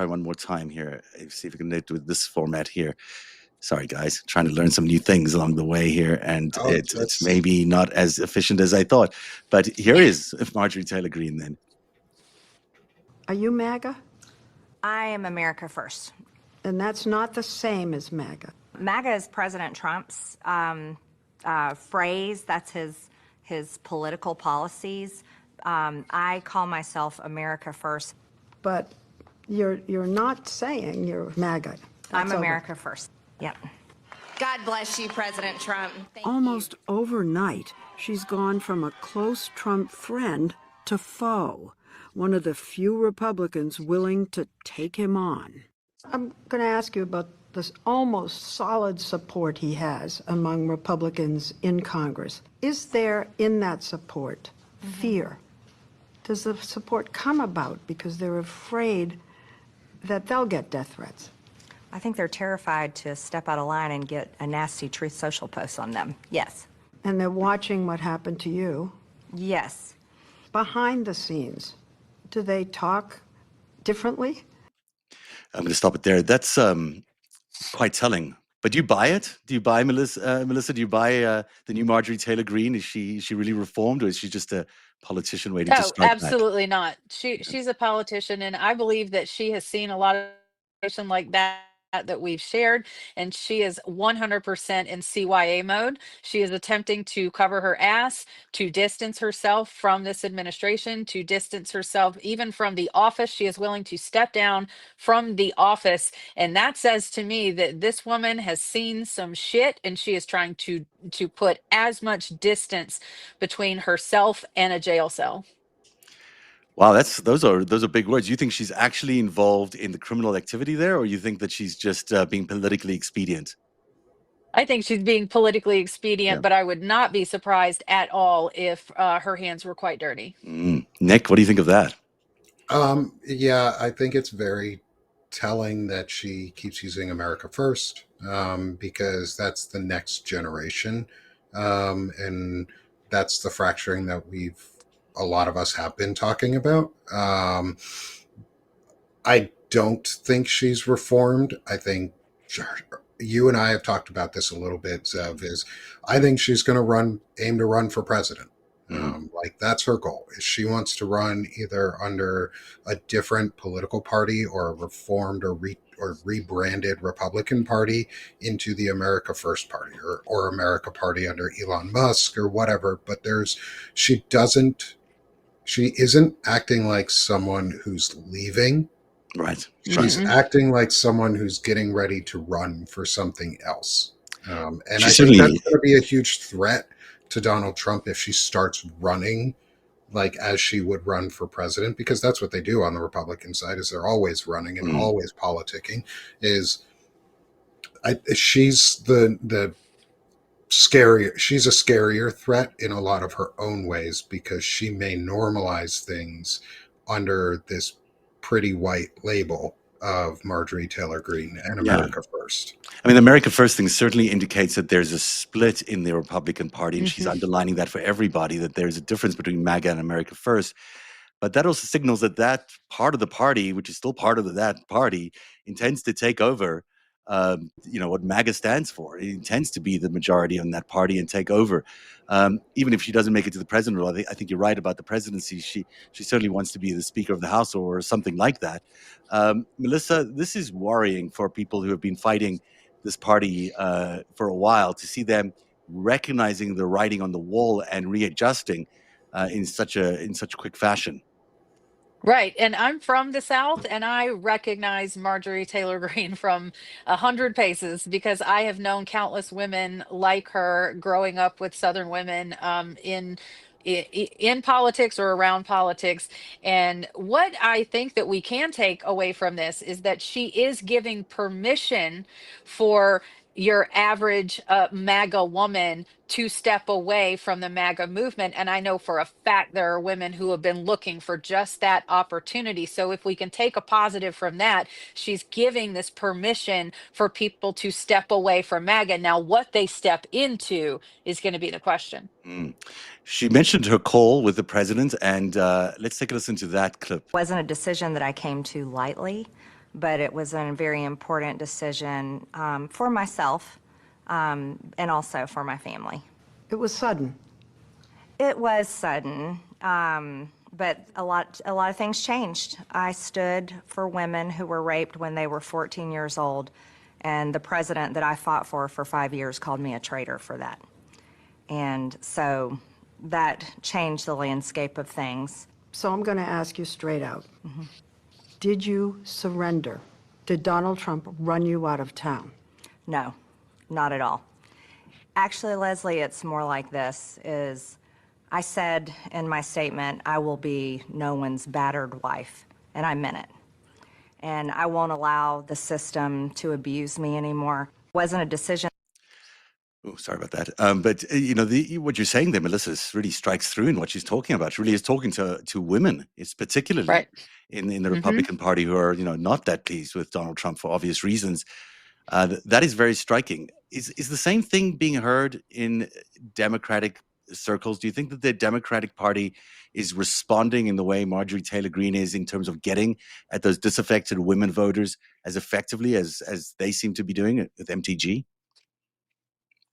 one more time here. See if we can do it with this format here. Sorry, guys, trying to learn some new things along the way here, and it's maybe not as efficient as I thought. But here is Marjorie Taylor Greene then. Are you MAGA? I am America First. And that's not the same as MAGA. MAGA is President Trump's phrase. That's his political policies. I call myself America First. But you're not saying you're MAGA. I'm America First. Yep. God bless you, President Trump. Almost overnight, she's gone from a close Trump friend to foe, one of the few Republicans willing to take him on. I'm going to ask you about this almost solid support he has among Republicans in Congress. Is there in that support fear? Does the support come about because they're afraid that they'll get death threats? I think they're terrified to step out of line and get a nasty Truth Social post on them. Yes. And they're watching what happened to you? Yes. Behind the scenes, do they talk differently? I'm going to stop it there. That's quite telling. But do you buy it? Do you buy Melissa? Do you buy the new Marjorie Taylor Greene? Is she really reformed, or is she just a politician waiting to No, strike back? absolutely not. She's a politician, and I believe that she has seen a lot of information like that we've shared, and she is 100% in CYA mode. She is attempting to cover her ass, to distance herself from this administration, to distance herself even from the office. She is willing to step down from the office, and that says to me that this woman has seen some shit, and she is trying to put as much distance between herself and a jail cell. Wow, those are big words. You think she's actually involved in the criminal activity there, or you think that she's just being politically expedient? I think she's being politically expedient, Yeah. but I would not be surprised at all if her hands were quite dirty. Nick, what do you think of that? Yeah, I think it's very telling that she keeps using America First, because that's the next generation. And that's the fracturing that a lot of us have been talking about. I don't think she's reformed. I think you and I have talked about this a little bit, Zev, is I think she's going to aim to run for president. Like that's her goal. Is she wants to run either under a different political party or a reformed or rebranded Republican Party into the America First Party or America Party under Elon Musk or whatever. But she isn't acting like someone who's leaving. Right. She's acting like someone who's getting ready to run for something else. And I think that's going to be a huge threat to Donald Trump if she starts running like as she would run for president, because that's what they do on the Republican side, is they're always running and always politicking. She's the scarier. She's a scarier threat in a lot of her own ways, because she may normalize things under this pretty white label of Marjorie Taylor Greene and America First. I mean, America First thing certainly indicates that there's a split in the Republican Party, and she's underlining that for everybody, that there's a difference between MAGA and America First. But that also signals that that part of the party, which is still part of that party, intends to take over, what MAGA stands for. It intends to be the majority in that party and take over. Even if she doesn't make it to the president role, I think you're right about the presidency. She certainly wants to be the Speaker of the House or something like that. Melissa, this is worrying for people who have been fighting this party for a while, to see them recognizing the writing on the wall and readjusting in such quick fashion. Right. And I'm from the South, and I recognize Marjorie Taylor Greene from 100 paces, because I have known countless women like her growing up with Southern women in politics or around politics. And what I think that we can take away from this is that she is giving permission for your average MAGA woman to step away from the MAGA movement. And I know for a fact there are women who have been looking for just that opportunity. So if we can take a positive from that, she's giving this permission for people to step away from MAGA. Now, what they step into is going to be the question. She mentioned her call with the president, and let's take a listen to that clip. It wasn't a decision that I came to lightly, but it was a very important decision for myself and also for my family. It was sudden. It was sudden, but a lot of things changed. I stood for women who were raped when they were 14 years old, and the president that I fought for 5 years called me a traitor for that. And so that changed the landscape of things. So I'm going to ask you straight out. Did you surrender? Did Donald Trump run you out of town? No, not at all. Actually, Leslie, it's more like this, is I said in my statement, I will be no one's battered wife, and I meant it. And I won't allow the system to abuse me anymore. It wasn't a decision. Oh, sorry about that. But what you're saying there, Melissa, really strikes through in what she's talking about. She really is talking to women. It's particularly Right. in the Republican Party who are not that pleased with Donald Trump for obvious reasons. That is very striking. Is the same thing being heard in Democratic circles? Do you think that the Democratic Party is responding in the way Marjorie Taylor Greene is, in terms of getting at those disaffected women voters as effectively as they seem to be doing it with MTG?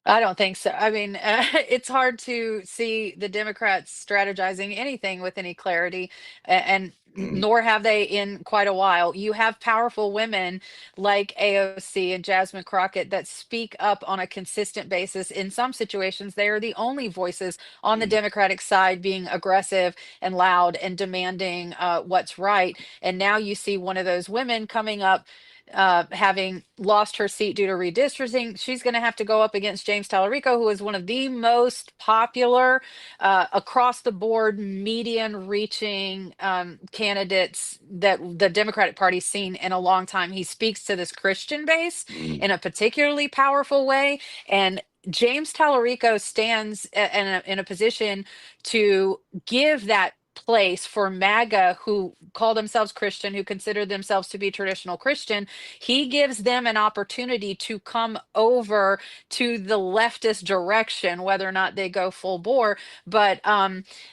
I don't think so. I mean, it's hard to see the Democrats strategizing anything with any clarity, and nor have they in quite a while. You have powerful women like AOC and Jasmine Crockett that speak up on a consistent basis. In some situations, they are the only voices on the Democratic side being aggressive and loud and demanding what's right. And now you see one of those women coming up, having lost her seat due to redistricting. She's going to have to go up against James Tallarico, who is one of the most popular across the board median reaching candidates that the Democratic Party's seen in a long time. He speaks to this Christian base in a particularly powerful way. And James Tallarico stands in a position to give that place for MAGA, who call themselves Christian, who consider themselves to be traditional Christian. He gives them an opportunity to come over to the leftist direction, whether or not they go full bore. But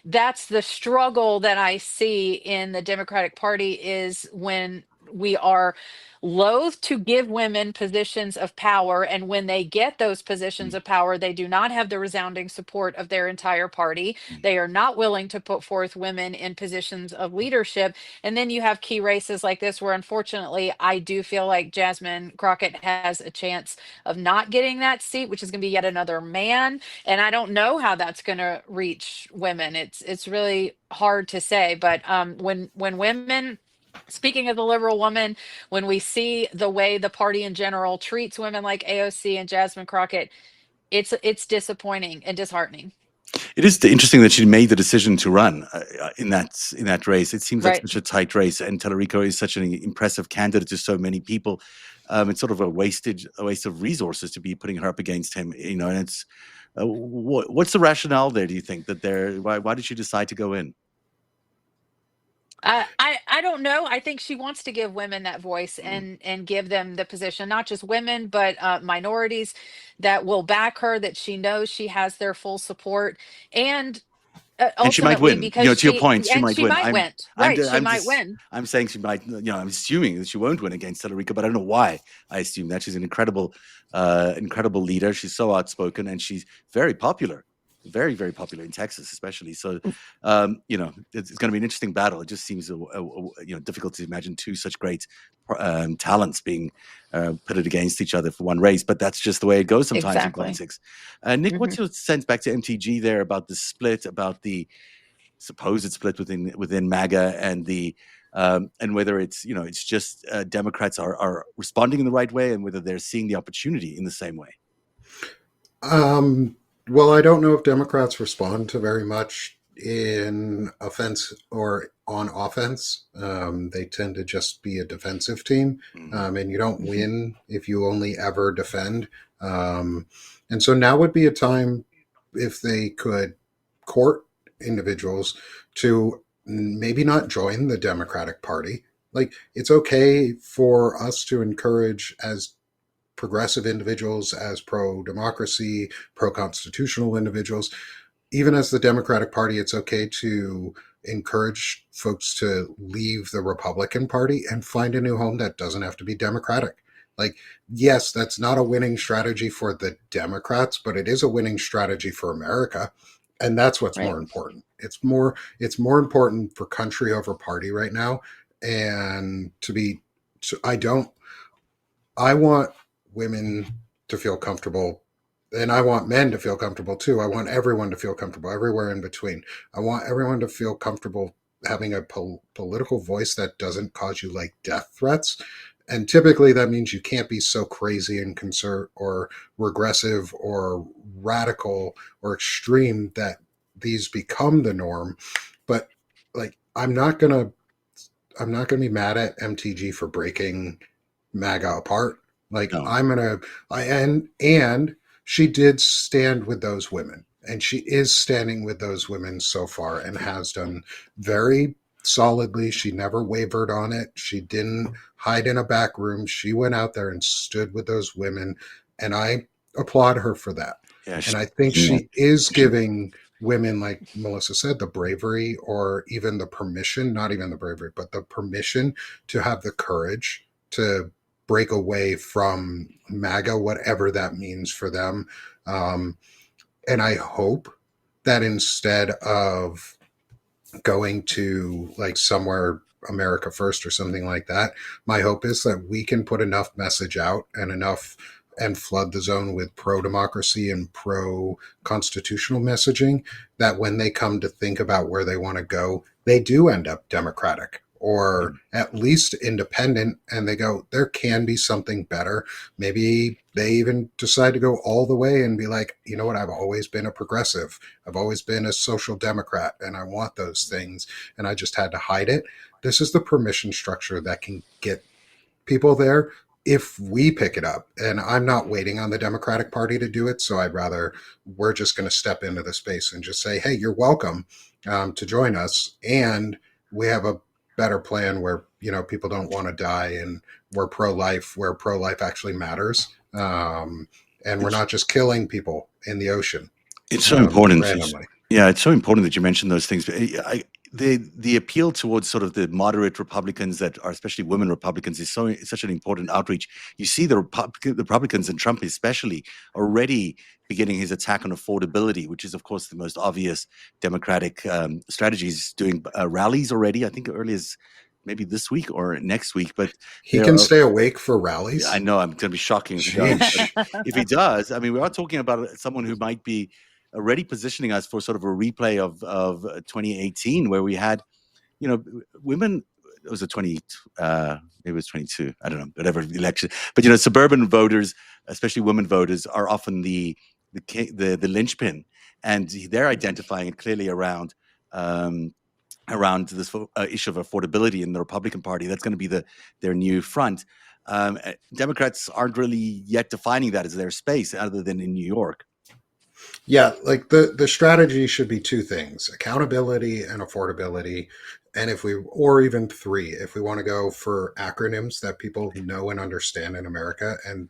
that's the struggle that I see in the Democratic Party, is when we are loath to give women positions of power, and when they get those positions of power, they do not have the resounding support of their entire party. They are not willing to put forth women in positions of leadership. And then you have key races like this, where unfortunately I do feel like Jasmine Crockett has a chance of not getting that seat, which is going to be yet another man. And I don't know how that's going to reach women. It's really hard to say. But when women, speaking of the liberal woman, when we see the way the party in general treats women like AOC and Jasmine Crockett, it's disappointing and disheartening. It is interesting that she made the decision to run in that race. It seems like Right. such a tight race, and Tallarico is such an impressive candidate to so many people. It's sort of a waste of resources to be putting her up against him, and it's what's the rationale there? Do you think that why did she decide to go in? I don't know. I think she wants to give women that voice and give them the position, not just women, but minorities that will back her, that she knows she has their full support, and And she might ultimately win. because To your point, she might she win. might win. Right, she I'm might just, win. I'm saying she might. I'm assuming that she won't win against Tallarico, but I don't know why. I assume that she's an incredible leader. She's so outspoken, and she's very popular, very, very popular in Texas, especially. So, it's going to be an interesting battle. It just seems difficult to imagine two such great talents being pitted against each other for one race, but that's just the way it goes sometimes in Exactly. politics. Nick, what's your sense back to MTG there about the split, about the supposed split within MAGA, and the and whether it's it's just Democrats are responding in the right way, and whether they're seeing the opportunity in the same way? Well, I don't know if Democrats respond to very much in offense or on offense. They tend to just be a defensive team, and you don't win if you only ever defend. And so now would be a time if they could court individuals to maybe not join the Democratic Party. Like, it's okay for us to encourage, as progressive individuals, as pro-democracy, pro-constitutional individuals, even as the Democratic Party, it's okay to encourage folks to leave the Republican Party and find a new home that doesn't have to be Democratic. Like, yes, that's not a winning strategy for the Democrats, but it is a winning strategy for America. And that's what's more important. It's more important for country over party right now. And I want women to feel comfortable, and I want men to feel comfortable too. I want everyone to feel comfortable, everywhere in between. I want everyone to feel comfortable having a political voice that doesn't cause you like death threats. And typically that means you can't be so crazy and or regressive or radical or extreme that these become the norm. But like, I'm not gonna be mad at MTG for breaking MAGA apart. Like, No. and she did stand with those women, and she is standing with those women so far, and has done very solidly. She never wavered on it. She didn't hide in a back room. She went out there and stood with those women, and I applaud her for that. Yeah, and I think she is giving women, like Melissa said, the bravery, or even the permission, not even the bravery, but the permission to have the courage to break away from MAGA, whatever that means for them. And I hope that instead of going to like somewhere America First or something like that, my hope is that we can put enough message out and flood the zone with pro-democracy and pro-constitutional messaging that when they come to think about where they want to go, they do end up Democratic or at least independent, and they go, there can be something better. Maybe they even decide to go all the way and be like, you know what, I've always been a progressive. I've always been a social democrat, and I want those things, and I just had to hide it. This is the permission structure that can get people there if we pick it up. And I'm not waiting on the Democratic Party to do it, so we're just going to step into the space and just say, hey, you're welcome to join us, and we have a better plan where people don't want to die, and we're pro-life, where pro-life actually matters, and we're not just killing people in the ocean. It's so important. Randomly. Yeah, it's so important that you mentioned those things. The appeal towards sort of the moderate Republicans that are especially women Republicans is such an important outreach. You see the Republicans, and Trump especially, already beginning his attack on affordability, which is, of course, the most obvious Democratic strategy. He's doing rallies already, I think early as maybe this week or next week. But he can stay awake for rallies? I know. I'm going to be shocking if he does. If he does, I mean, we are talking about someone who might be already positioning us for sort of a replay of 2018, where we had, women. It was maybe it was 22. I don't know, whatever election. But suburban voters, especially women voters, are often the linchpin and they're identifying it clearly around this issue of affordability in the Republican Party. That's going to be their new front. Democrats aren't really yet defining that as their space, other than in New York. Yeah, like the strategy should be two things: accountability and affordability. And or even three, if we want to go for acronyms that people know and understand in America, and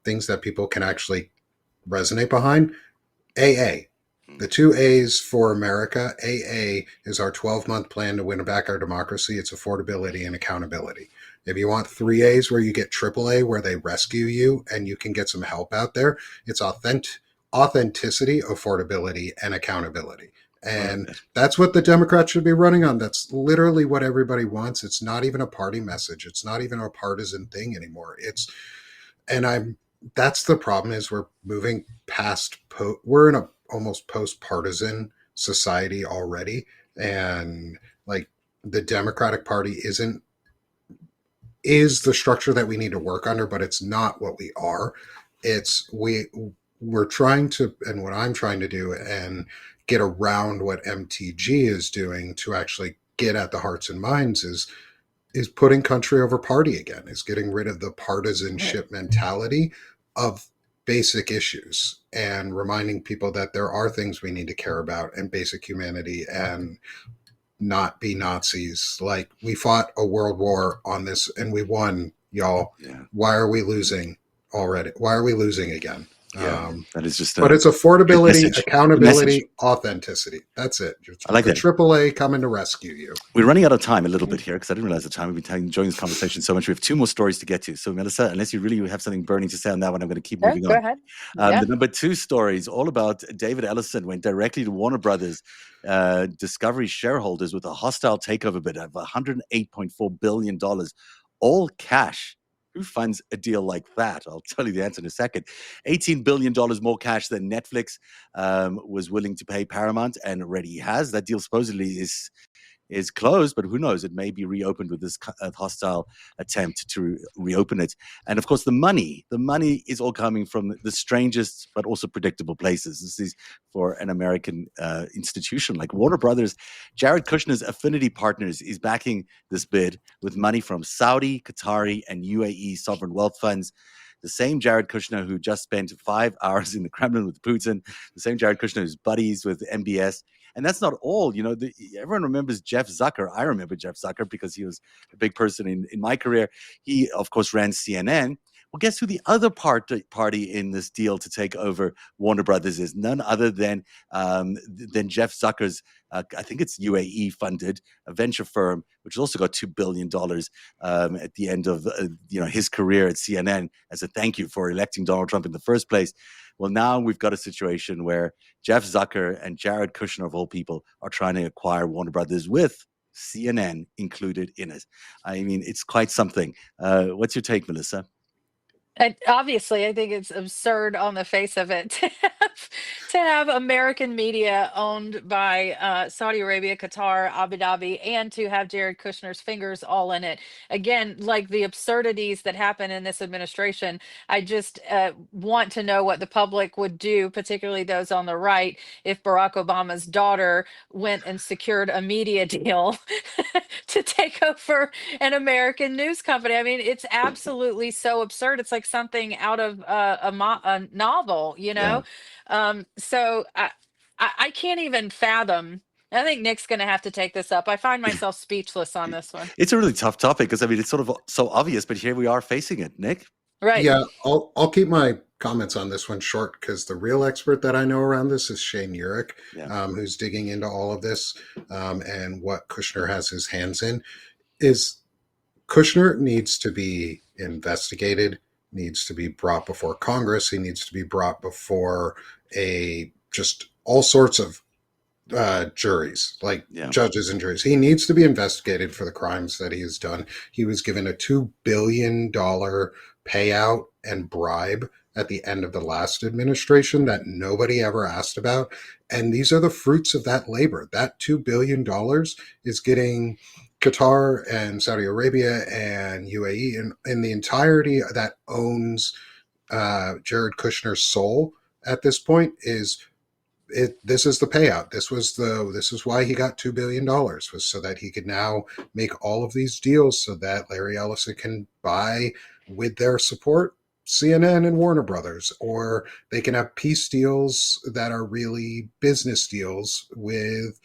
things that people can actually resonate behind. AA. The two A's for America. AA is our 12-month plan to win back our democracy. It's affordability and accountability. If you want three A's where you get AAA, where they rescue you and you can get some help out there, it's authenticity, affordability, and accountability. And that's what the Democrats should be running on. That's literally what everybody wants. It's not even a party message. It's not even a partisan thing anymore. That's the problem, is we're moving past, we're in a almost post-partisan society already. And like the Democratic Party is the structure that we need to work under, but it's not what we are. We're trying to, and what I'm trying to do and get around what MTG is doing to actually get at the hearts and minds is putting country over party again, is getting rid of the partisanship mentality of basic issues and reminding people that there are things we need to care about and basic humanity, and not be Nazis. Like, we fought a world war on this and we won, y'all. Yeah. Why are we losing already? Why are we losing again? Yeah, that is just. But it's affordability, accountability, authenticity. That's it. I like that. AAA coming to rescue you. We're running out of time a little bit here because I didn't realize the time. We've been enjoying this conversation so much. We have two more stories to get to. So, Melissa, unless you really have something burning to say on that one, I'm going to keep moving on. Go ahead. The number two story is all about David Ellison went directly to Warner Brothers Discovery shareholders with a hostile takeover bid of $108.4 billion, all cash. Who funds a deal like that? I'll tell you the answer in a second. $18 billion more cash than Netflix was willing to pay Paramount, and already has. That deal supposedly is closed, but who knows? It may be reopened with this hostile attempt to reopen it. And of course, the money is all coming from the strangest but also predictable places. This is for an American institution like Warner Brothers. Jared Kushner's Affinity Partners is backing this bid with money from Saudi, Qatari, and UAE sovereign wealth funds. The same Jared Kushner who just spent 5 hours in the Kremlin with Putin, the same Jared Kushner who's buddies with MBS. And that's not all. Everyone remembers Jeff Zucker. I remember Jeff Zucker because he was a big person in my career. He, of course, ran CNN. Well, guess who the other party in this deal to take over Warner Brothers is? None other than Jeff Zucker's, I think it's UAE-funded, a venture firm, which has also got $2 billion at the end of his career at CNN as a thank you for electing Donald Trump in the first place. Well, now we've got a situation where Jeff Zucker and Jared Kushner, of all people, are trying to acquire Warner Brothers with CNN included in it. I mean, it's quite something. What's your take, Melissa? And obviously, I think it's absurd on the face of it to have American media owned by Saudi Arabia, Qatar, Abu Dhabi, and to have Jared Kushner's fingers all in it. Again, like the absurdities that happen in this administration, I just want to know what the public would do, particularly those on the right, if Barack Obama's daughter went and secured a media deal to take over an American news company. I mean, it's absolutely so absurd. It's like something out of a novel, Yeah. So I can't even fathom. I think Nick's going to have to take this up. I find myself speechless on this one. It's a really tough topic because, I mean, it's sort of so obvious, but here we are facing it. Nick? Right. Yeah, I'll keep my comments on this one short because the real expert that I know around this is Shane Urich, who's digging into all of this and what Kushner has his hands in. Is Kushner needs to be investigated, needs to be brought before Congress. He needs to be brought before just all sorts of juries, like judges and juries. He needs to be investigated for the crimes that he has done. He was given a $2 billion payout and bribe at the end of the last administration that nobody ever asked about. And these are the fruits of that labor. That $2 billion is getting Qatar and Saudi Arabia and UAE and the entirety that owns Jared Kushner's soul at this point is this is the payout. This is why he got $2 billion, was so that he could now make all of these deals so that Larry Ellison can buy, with their support, CNN and Warner Brothers, or they can have peace deals that are really business deals with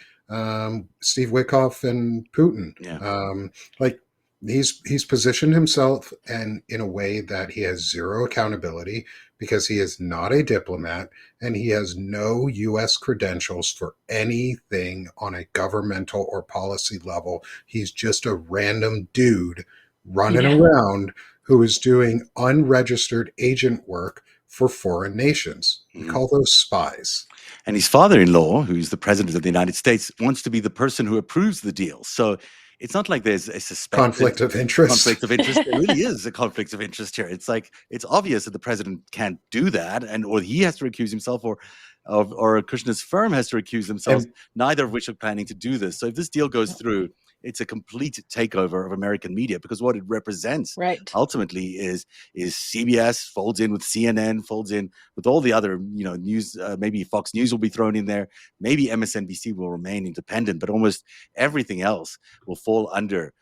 Steve Witkoff and Putin. Yeah. Like he's positioned himself and in a way that he has zero accountability, because he is not a diplomat and he has no U.S. credentials for anything on a governmental or policy level. He's just a random dude running around who is doing unregistered agent work for foreign nations. We call those spies. And his father-in-law, who's the president of the United States, wants to be the person who approves the deal. So it's not like there's a suspected conflict of interest. Conflict of interest. There really is a conflict of interest here. It's like, it's obvious that the president can't do that, or he has to recuse himself, or Kushner's firm has to recuse themselves, neither of which are planning to do this. So if this deal goes through, it's a complete takeover of American media, because what it represents ultimately is CBS folds in with CNN, folds in with all the other news. Maybe Fox News will be thrown in there. Maybe MSNBC will remain independent, but almost everything else will fall under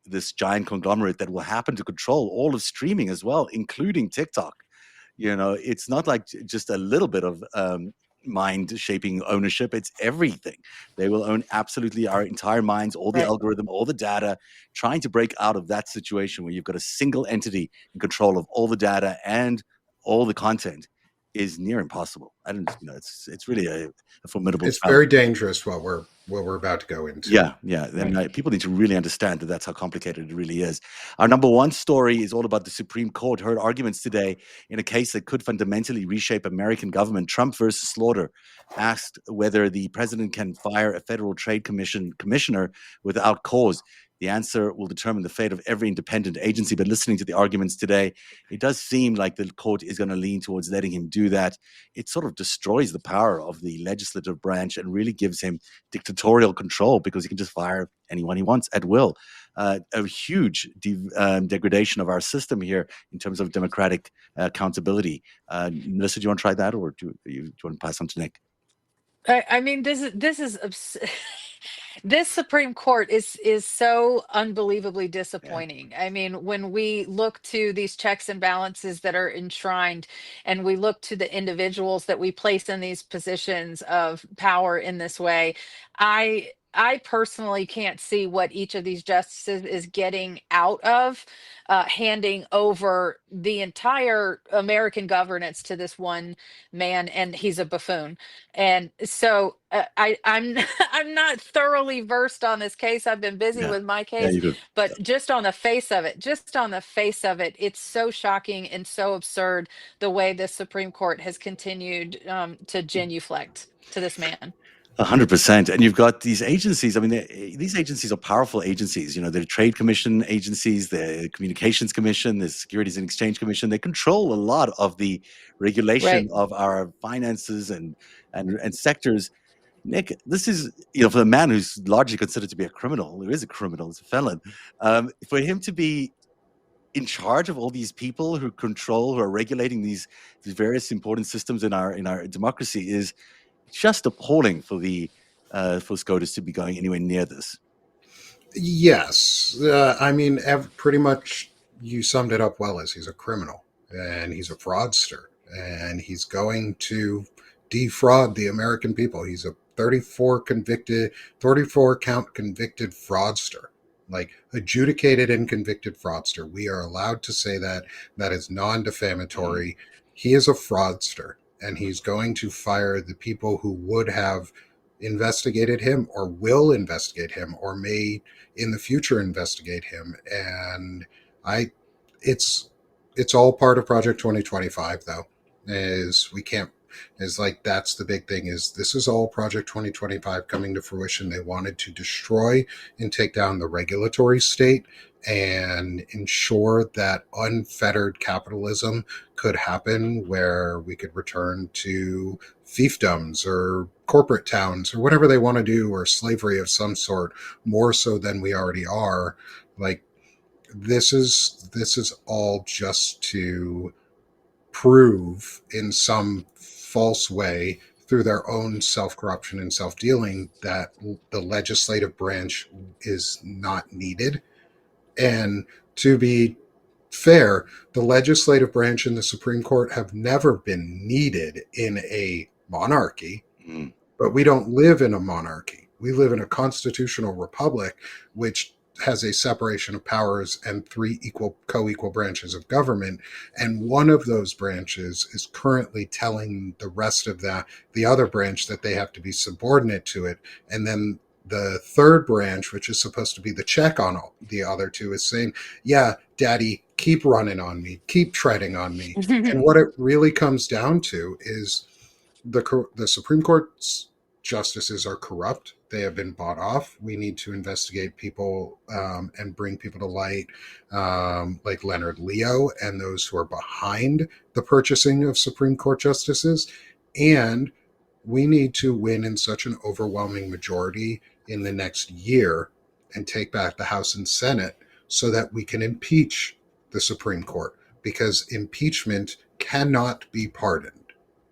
this giant conglomerate that will happen to control all of streaming as well, including TikTok. It's not like just a little bit of mind-shaping ownership. It's everything. They will own absolutely our entire minds, all the algorithm, all the data, trying to break out of that situation where you've got a single entity in control of all the data and all the content is near impossible. It's really a formidable. It's very dangerous what we're about to go into. Yeah. And people need to really understand that that's how complicated it really is. Our number one story is all about the Supreme Court heard arguments today in a case that could fundamentally reshape American government. Trump versus Slaughter asked whether the president can fire a Federal Trade Commission commissioner without cause. The answer will determine the fate of every independent agency. But listening to the arguments today, it does seem like the court is going to lean towards letting him do that. It sort of destroys the power of the legislative branch and really gives him dictatorial control, because he can just fire anyone he wants at will. A huge degradation of our system here in terms of democratic accountability. Melissa, do you want to try that, or do you want to pass on to Nick? I mean, this is this Supreme Court is so unbelievably disappointing. I mean, when we look to these checks and balances that are enshrined, and we look to the individuals that we place in these positions of power in this way, I personally can't see what each of these justices is getting out of handing over the entire American governance to this one man, and he's a buffoon. And so I'm I'm not thoroughly versed on this case. I've been busy with my case, but just on the face of it, it's so shocking and so absurd the way the Supreme Court has continued to genuflect to this man. 100%. And you've got these agencies. I mean, these agencies are powerful agencies. The Trade Commission agencies, the Communications Commission, the Securities and Exchange Commission. They control a lot of the regulation of our finances and sectors. Nick, this is, for a man who's largely considered to be a criminal, who is a criminal, is a felon, for him to be in charge of all these people who are regulating these various important systems in our democracy is just appalling for for SCOTUS to be going anywhere near this. Yes. I mean, pretty much you summed it up well, as he's a criminal and he's a fraudster, and he's going to defraud the American people. He's a 34 count convicted fraudster, like adjudicated and convicted fraudster. We are allowed to say that. That is non-defamatory. He is a fraudster. And he's going to fire the people who would have investigated him, or will investigate him, or may in the future investigate him. And it's all part of Project 2025, though. That's the big thing, is this is all Project 2025 coming to fruition. They wanted to destroy and take down the regulatory state and ensure that unfettered capitalism could happen, where we could return to fiefdoms or corporate towns or whatever they want to do, or slavery of some sort, more so than we already are. Like, this is all just to prove in some false way through their own self-corruption and self-dealing that the legislative branch is not needed. And to be fair, the legislative branch and the Supreme Court have never been needed in a monarchy, but we don't live in a monarchy. We live in a constitutional republic, which has a separation of powers and three co-equal branches of government. And one of those branches is currently telling the rest of the other branch that they have to be subordinate to it. And then the third branch, which is supposed to be the check on all the other two, is saying, yeah, daddy, keep running on me, keep treading on me. And what it really comes down to is the Supreme Court's justices are corrupt. They have been bought off. We need to investigate people and bring people to light, like Leonard Leo and those who are behind the purchasing of Supreme Court justices. And we need to win in such an overwhelming majority in the next year and take back the House and Senate so that we can impeach the Supreme Court, because impeachment cannot be pardoned.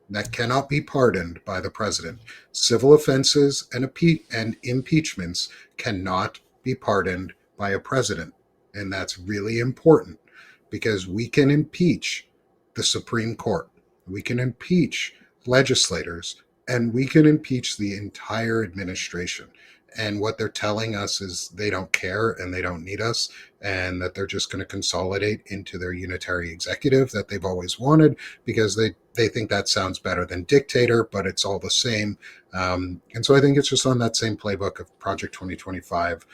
That cannot be pardoned by the president. Civil offenses and impeachments cannot be pardoned by a president. And that's really important, because we can impeach the Supreme Court. We can impeach legislators, and we can impeach the entire administration. And what they're telling us is they don't care and they don't need us, and that they're just going to consolidate into their unitary executive that they've always wanted, because they think that sounds better than dictator, but it's all the same. And so I think it's just on that same playbook of Project 2025.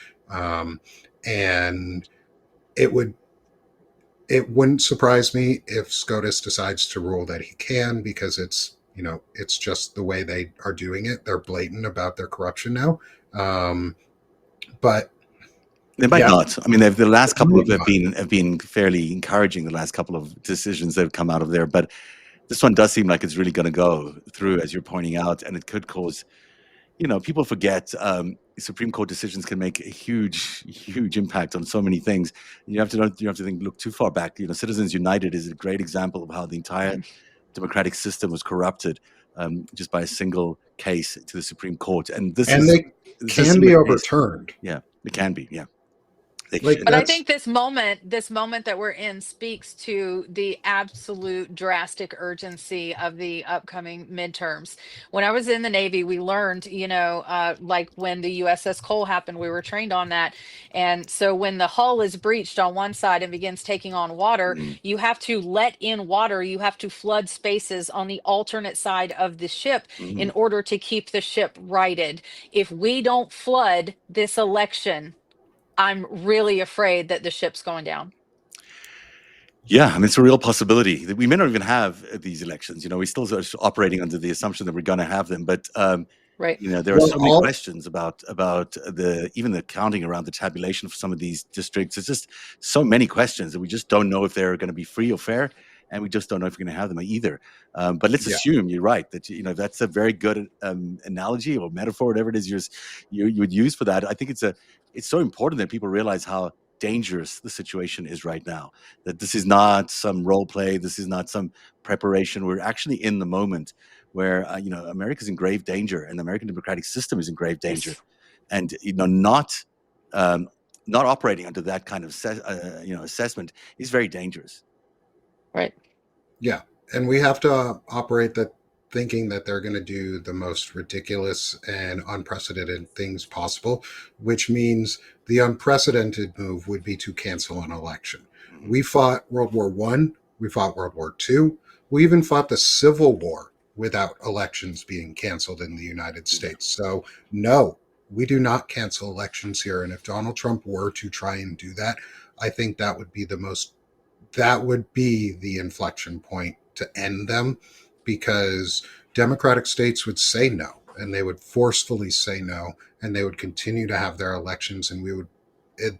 And it wouldn't surprise me if SCOTUS decides to rule that he can, because it's just the way they are doing it. They're blatant about their corruption now. But they might not. I mean, the last couple have been fairly encouraging. The last couple of decisions that have come out of there, but this one does seem like it's really going to go through, as you're pointing out, and it could cause. People forget Supreme Court decisions can make a huge impact on so many things. You have to look too far back. Citizens United is a great example of how the entire democratic system was corrupted just by a single case to the Supreme Court, and they can be overturned. Yeah, it can be. Yeah. But I think this moment that we're in speaks to the absolute drastic urgency of the upcoming midterms. When I was in the Navy, we learned, like when the USS Cole happened, we were trained on that. And so when the hull is breached on one side and begins taking on water, you have to let in water. You have to flood spaces on the alternate side of the ship in order to keep the ship righted. If we don't flood this election, I'm really afraid that the ship's going down. Yeah, I mean, it's a real possibility that we may not even have these elections. We still are operating under the assumption that we're going to have them, but right. There are so many questions about even the counting around the tabulation for some of these districts. It's just so many questions that we just don't know if they're going to be free or fair, and we just don't know if we're going to have them either. But let's assume you're right, that that's a very good analogy or metaphor, whatever it is you would use for that. I think it's so important that people realize how dangerous the situation is right now, that this is not some role play, this is not some preparation. We're actually in the moment where America's in grave danger, and the American democratic system is in grave danger. And not operating under that kind of assessment is very dangerous. Right. Yeah, and we have to operate that thinking that they're going to do the most ridiculous and unprecedented things possible, which means the unprecedented move would be to cancel an election. We fought World War I, we fought World War II, we even fought the Civil War without elections being canceled in the United States. So no, we do not cancel elections here. And if Donald Trump were to try and do that, I think that would be the inflection point to end them, because Democratic states would say no, and they would forcefully say no, and they would continue to have their elections, and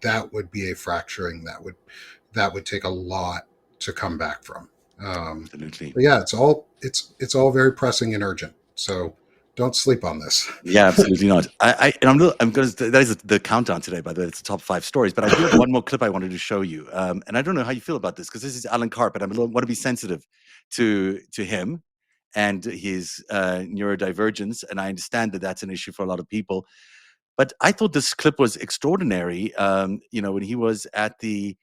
that would be a fracturing that would take a lot to come back from. Absolutely. But yeah, it's all very pressing and urgent. So don't sleep on this. Yeah, absolutely not. I'm going to. That is the countdown today. By the way, it's the top 5 stories. But I do have one more clip I wanted to show you, and I don't know how you feel about this, because this is Alan Carp, and I want to be sensitive to him and his neurodivergence, and I understand that that's an issue for a lot of people. But I thought this clip was extraordinary. When he was at the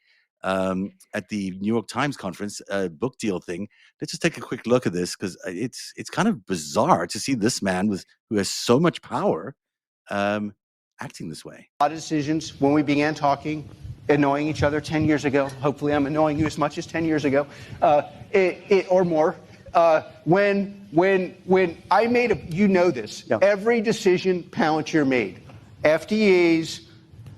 New York Times conference, book deal thing. Let's just take a quick look at this, because it's kind of bizarre to see this man who has so much power acting this way. A lot of decisions when we began talking, annoying each other 10 years ago. Hopefully I'm annoying you as much as 10 years ago, or more. When I made you know this, yeah. Every decision Palantir made, FDAs,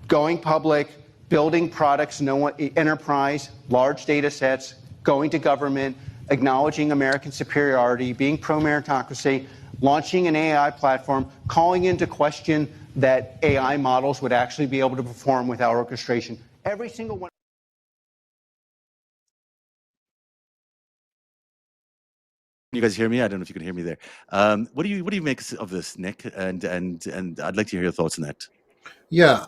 going public, building products, enterprise, large data sets, going to government, acknowledging American superiority, being pro-meritocracy, launching an AI platform, calling into question that AI models would actually be able to perform without orchestration. Every single one. You guys hear me? I don't know if you can hear me there. What do you make of this, Nick? And I'd like to hear your thoughts on that. Yeah.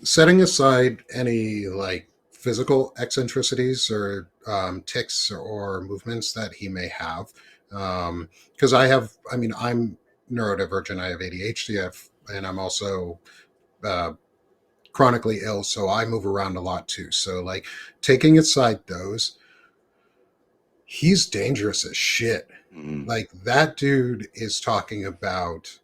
Setting aside any physical eccentricities or tics or movements that he may have, because I'm neurodivergent. I have ADHD, and I'm also chronically ill, so I move around a lot too. So taking aside those, he's dangerous as shit. Mm-hmm. That dude is talking about,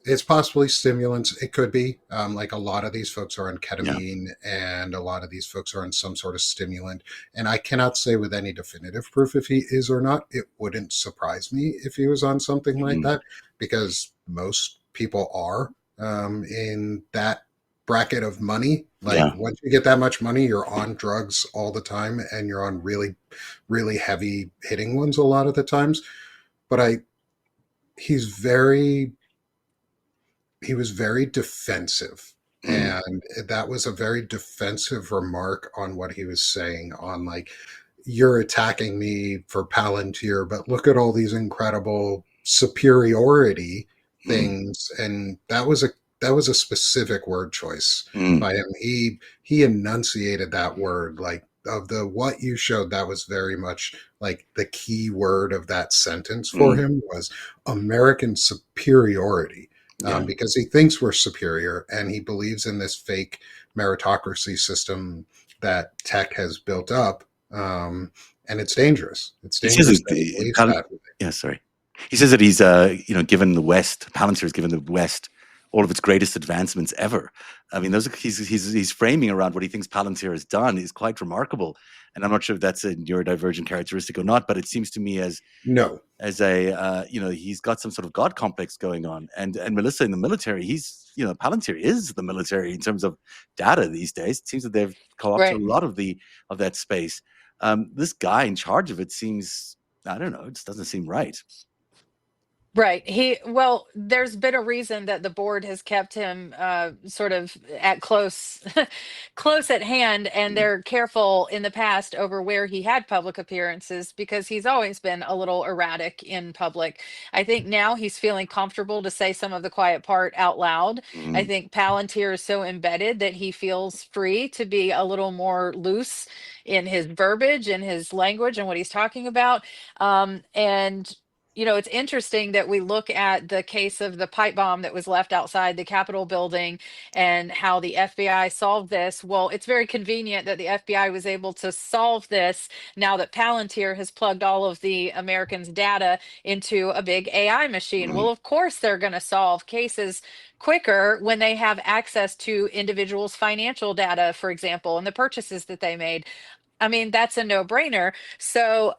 it's possibly stimulants. It could be. A lot of these folks are on ketamine, and a lot of these folks are on some sort of stimulant. And I cannot say with any definitive proof if he is or not. It wouldn't surprise me if he was on something like that, because most people are in that bracket of money. Once you get that much money, you're on drugs all the time, and you're on really, really heavy hitting ones a lot of the times. But he was very defensive, and that was a very defensive remark on what he was saying on you're attacking me for Palantir, but look at all these incredible superiority things. And that was a specific word choice by him. He enunciated that word, of the what you showed, that was very much the key word of that sentence for him was American superiority. Because he thinks we're superior, and he believes in this fake meritocracy system that tech has built up, and it's dangerous. It's dangerous. He says that he's, given the West, Palantir has given the West all of its greatest advancements ever. I mean, he's framing around what he thinks Palantir has done is quite remarkable. And I'm not sure if that's a neurodivergent characteristic or not, but it seems to me he's got some sort of God complex going on. And Melissa, in the military, Palantir is the military in terms of data these days. It seems that they've co-opted a lot of that space. This guy in charge of it seems, I don't know, it just doesn't seem right. Right. There's been a reason that the board has kept him sort of at close at hand, and they're careful in the past over where he had public appearances, because he's always been a little erratic in public. I think now he's feeling comfortable to say some of the quiet part out loud. I think Palantir is so embedded that he feels free to be a little more loose in his verbiage and his language and what he's talking about. It's interesting that we look at the case of the pipe bomb that was left outside the Capitol building and how the FBI solved this. Well, it's very convenient that the FBI was able to solve this now that Palantir has plugged all of the Americans' data into a big AI machine. Well, of course, they're going to solve cases quicker when they have access to individuals' financial data, for example, and the purchases that they made. I mean, that's a no-brainer. So,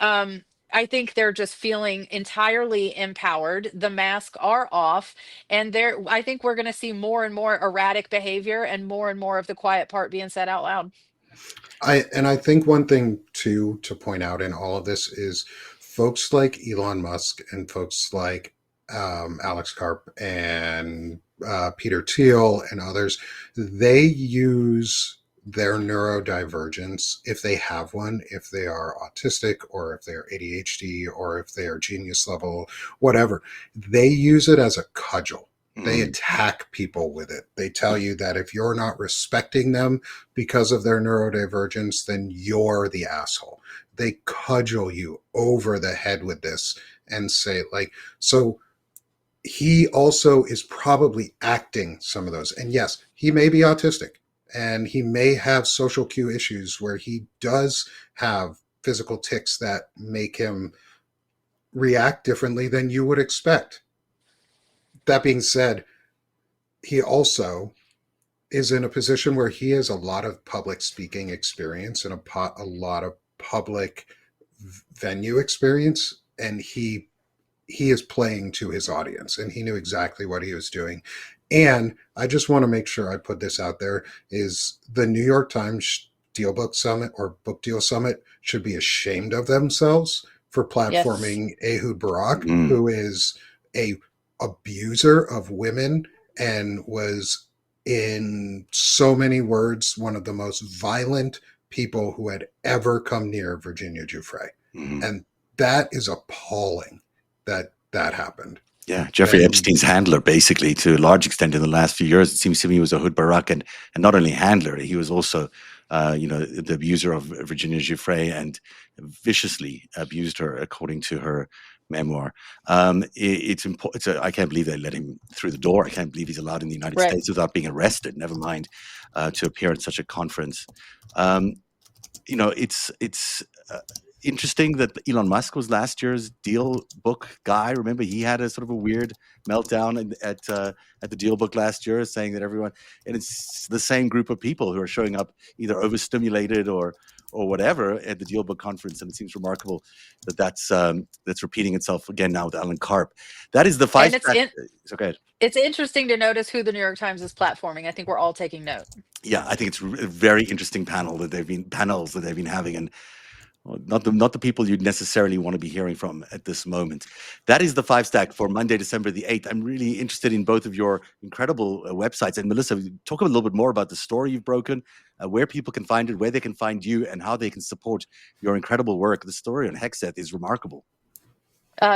I think they're just feeling entirely empowered. The masks are off, and I think we're going to see more and more erratic behavior and more of the quiet part being said out loud. I think one thing too to point out in all of this is folks like Elon Musk and folks like Alex Karp and Peter Thiel and others, they use their neurodivergence, if they have one, if they are autistic or if they are ADHD or if they are genius level, whatever, they use it as a cudgel. They attack people with it. They tell you that if you're not respecting them because of their neurodivergence, then you're the asshole. They cudgel you over the head with this. and say, like, so he also is probably acting some of those. And yes, he may be autistic and he may have social cue issues where he does have physical tics that make him react differently than you would expect. That being said, he also is in a position where he has a lot of public speaking experience and a lot of public venue experience, and he is playing to his audience, and he knew exactly what he was doing. And I just want to make sure I put this out there, is the New York Times Deal Book Summit or Book Deal Summit should be ashamed of themselves for platforming Ehud Barak, who is a abuser of women and was, in so many words, one of the most violent people who had ever come near Virginia Giuffre. And that is appalling that happened. Yeah, Jeffrey Epstein's handler, basically, to a large extent in the last few years. It seems to me was Ehud Barak, and not only handler, he was also, the abuser of Virginia Giuffre and viciously abused her, according to her memoir. It's important. I can't believe they let him through the door. I can't believe he's allowed in the United States without being arrested. Never mind to appear at such a conference. It's interesting that Elon Musk was last year's Deal Book guy. Remember, he had a sort of a weird meltdown at the Deal Book last year, saying that everyone, and it's the same group of people who are showing up either overstimulated or whatever at the Deal Book conference. And it seems remarkable that that's repeating itself again now with Alan Karp. That is the 5STACK. Okay. It's interesting to notice who the New York Times is platforming. I think we're all taking note. Yeah, I think it's a very interesting panels that they've been having, and not the people you'd necessarily want to be hearing from at this moment. That is the 5STACK for Monday, December the 8th. I'm really interested in both of your incredible websites. And Melissa, talk a little bit more about the story you've broken, where people can find it, where they can find you, and how they can support your incredible work. The story on Hegseth is remarkable.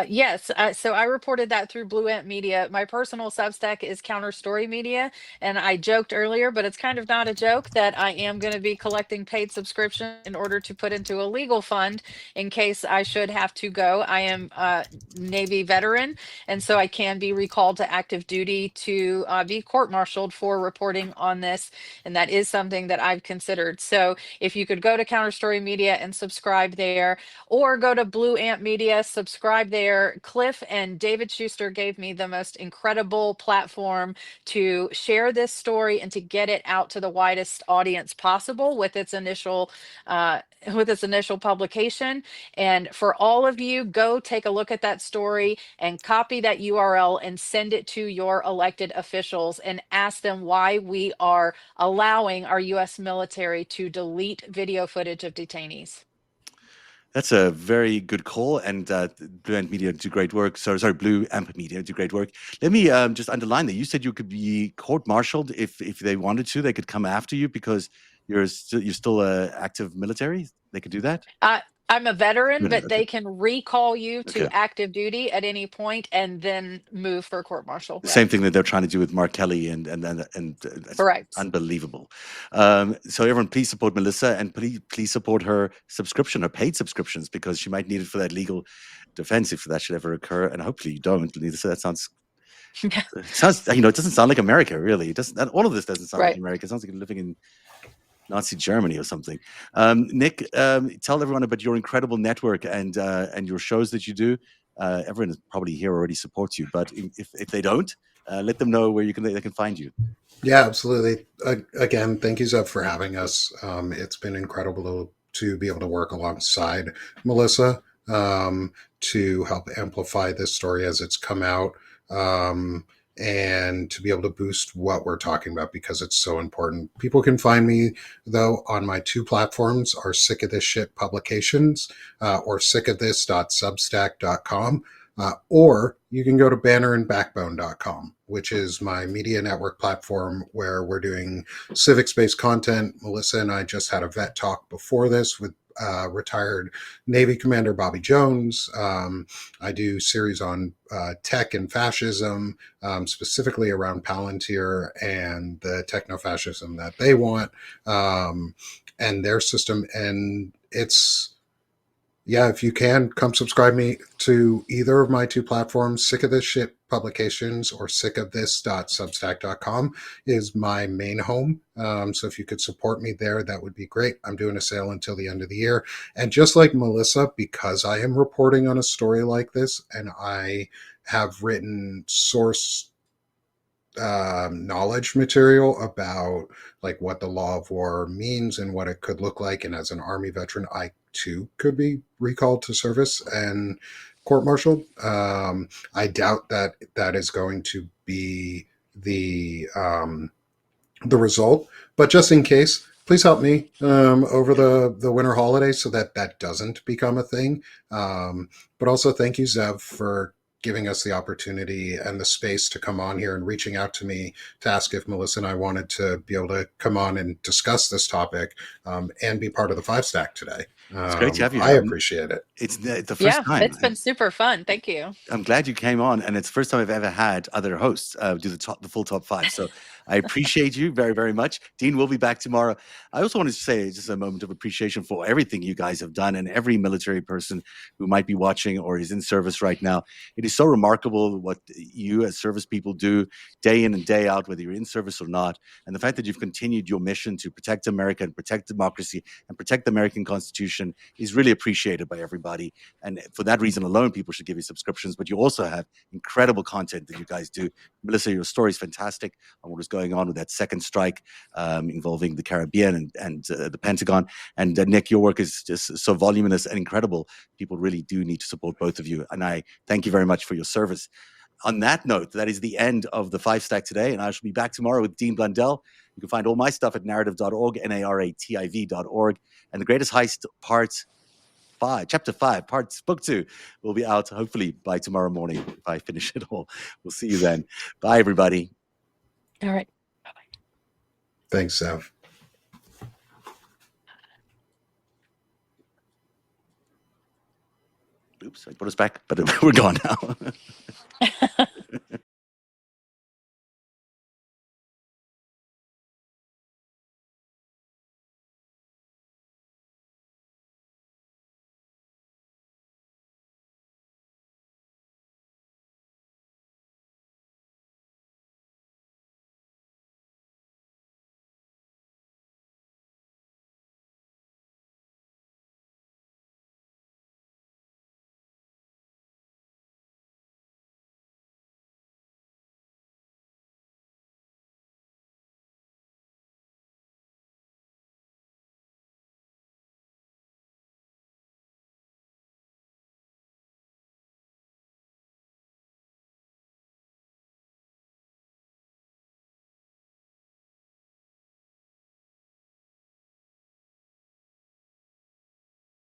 Yes. So I reported that through Blue Ant Media. My personal Substack is Counter Story Media. And I joked earlier, but it's kind of not a joke, that I am going to be collecting paid subscription in order to put into a legal fund in case I should have to go. I am a Navy veteran, and so I can be recalled to active duty to be court-martialed for reporting on this. And that is something that I've considered. So if you could go to Counter Story Media and subscribe there, or go to Blue Ant Media, subscribe there. Cliff and David Schuster gave me the most incredible platform to share this story and to get it out to the widest audience possible with its initial publication. And for all of you, go take a look at that story and copy that URL and send it to your elected officials and ask them why we are allowing our US military to delete video footage of detainees. That's a very good call, and Blue Amp Media do great work. Sorry, Blue Amp Media do great work. Let me just underline that you said you could be court-martialed if they wanted to. They could come after you because you're still active military. They could do that. I'm a veteran, but they can recall you to active duty at any point and then move for a court-martial. The same thing that they're trying to do with Mark Kelly, and correct. Unbelievable. So everyone, please support Melissa, and please support her subscription, her paid subscriptions, because she might need it for that legal defense if that should ever occur. And hopefully you don't. So that sounds. It doesn't sound like America, really. It doesn't. All of this doesn't sound like America. It sounds like you're living in Nazi Germany or something. Nick, tell everyone about your incredible network and your shows that you do. Everyone probably here already supports you, but if they don't, let them know where they can find you. Yeah, absolutely. Again, thank you, Zev, for having us. It's been incredible to be able to work alongside Melissa to help amplify this story as it's come out. And to be able to boost what we're talking about, because it's so important. People can find me, though, on my two platforms, are Sick of This Shit Publications or sickofthis.substack.com, or you can go to bannerandbackbone.com, which is my media network platform where we're doing civics-based content. Melissa and I just had a vet talk before this with retired Navy Commander Bobby Jones. I do series on tech and fascism, specifically around Palantir and the techno-fascism that they want and their system. And it's yeah, if you can, come subscribe me to either of my two platforms. Sick of This Shit Publications or sickofthis.substack.com is my main home. So if you could support me there, that would be great. I'm doing a sale until the end of the year. And just like Melissa, because I am reporting on a story like this and I have written source knowledge material about like what the law of war means and what it could look like, and as an army veteran I too could be recalled to service and court-martialed. I doubt that that is going to be the result, but just in case, please help me over the winter holidays so that that doesn't become a thing. But also thank you, Zev, for giving us the opportunity and the space to come on here and reaching out to me to ask if Melissa and I wanted to be able to come on and discuss this topic and be part of the 5STACK today. It's great to have you I here. appreciate it. It's the first Yeah, time. it's been super fun. Thank you. I'm glad you came on, and it's the first time I've ever had other hosts do the full top five. So I appreciate you very, very much. Dean will be back tomorrow. I also wanted to say just a moment of appreciation for everything you guys have done, and every military person who might be watching or is in service right now. It is so remarkable what you as service people do day in and day out, whether you're in service or not. And the fact that you've continued your mission to protect America and protect democracy and protect the American Constitution is really appreciated by everybody. And for that reason alone, people should give you subscriptions. But you also have incredible content that you guys do. Melissa, your story is fantastic on what is going on with that second strike involving the Caribbean and the Pentagon. And Nick, your work is just so voluminous and incredible. People really do need to support both of you. And I thank you very much for your service. On that note, that is the end of the 5STACK today. And I shall be back tomorrow with Dean Blundell. You can find all my stuff at narrative.org, NARATIV.org. And The Greatest Heist Part 5, Chapter 5, Book 2 will be out hopefully by tomorrow morning if I finish it all. We'll see you then. Bye, everybody. All right. Thanks, Zev. Oops, I put us back, but we're gone now.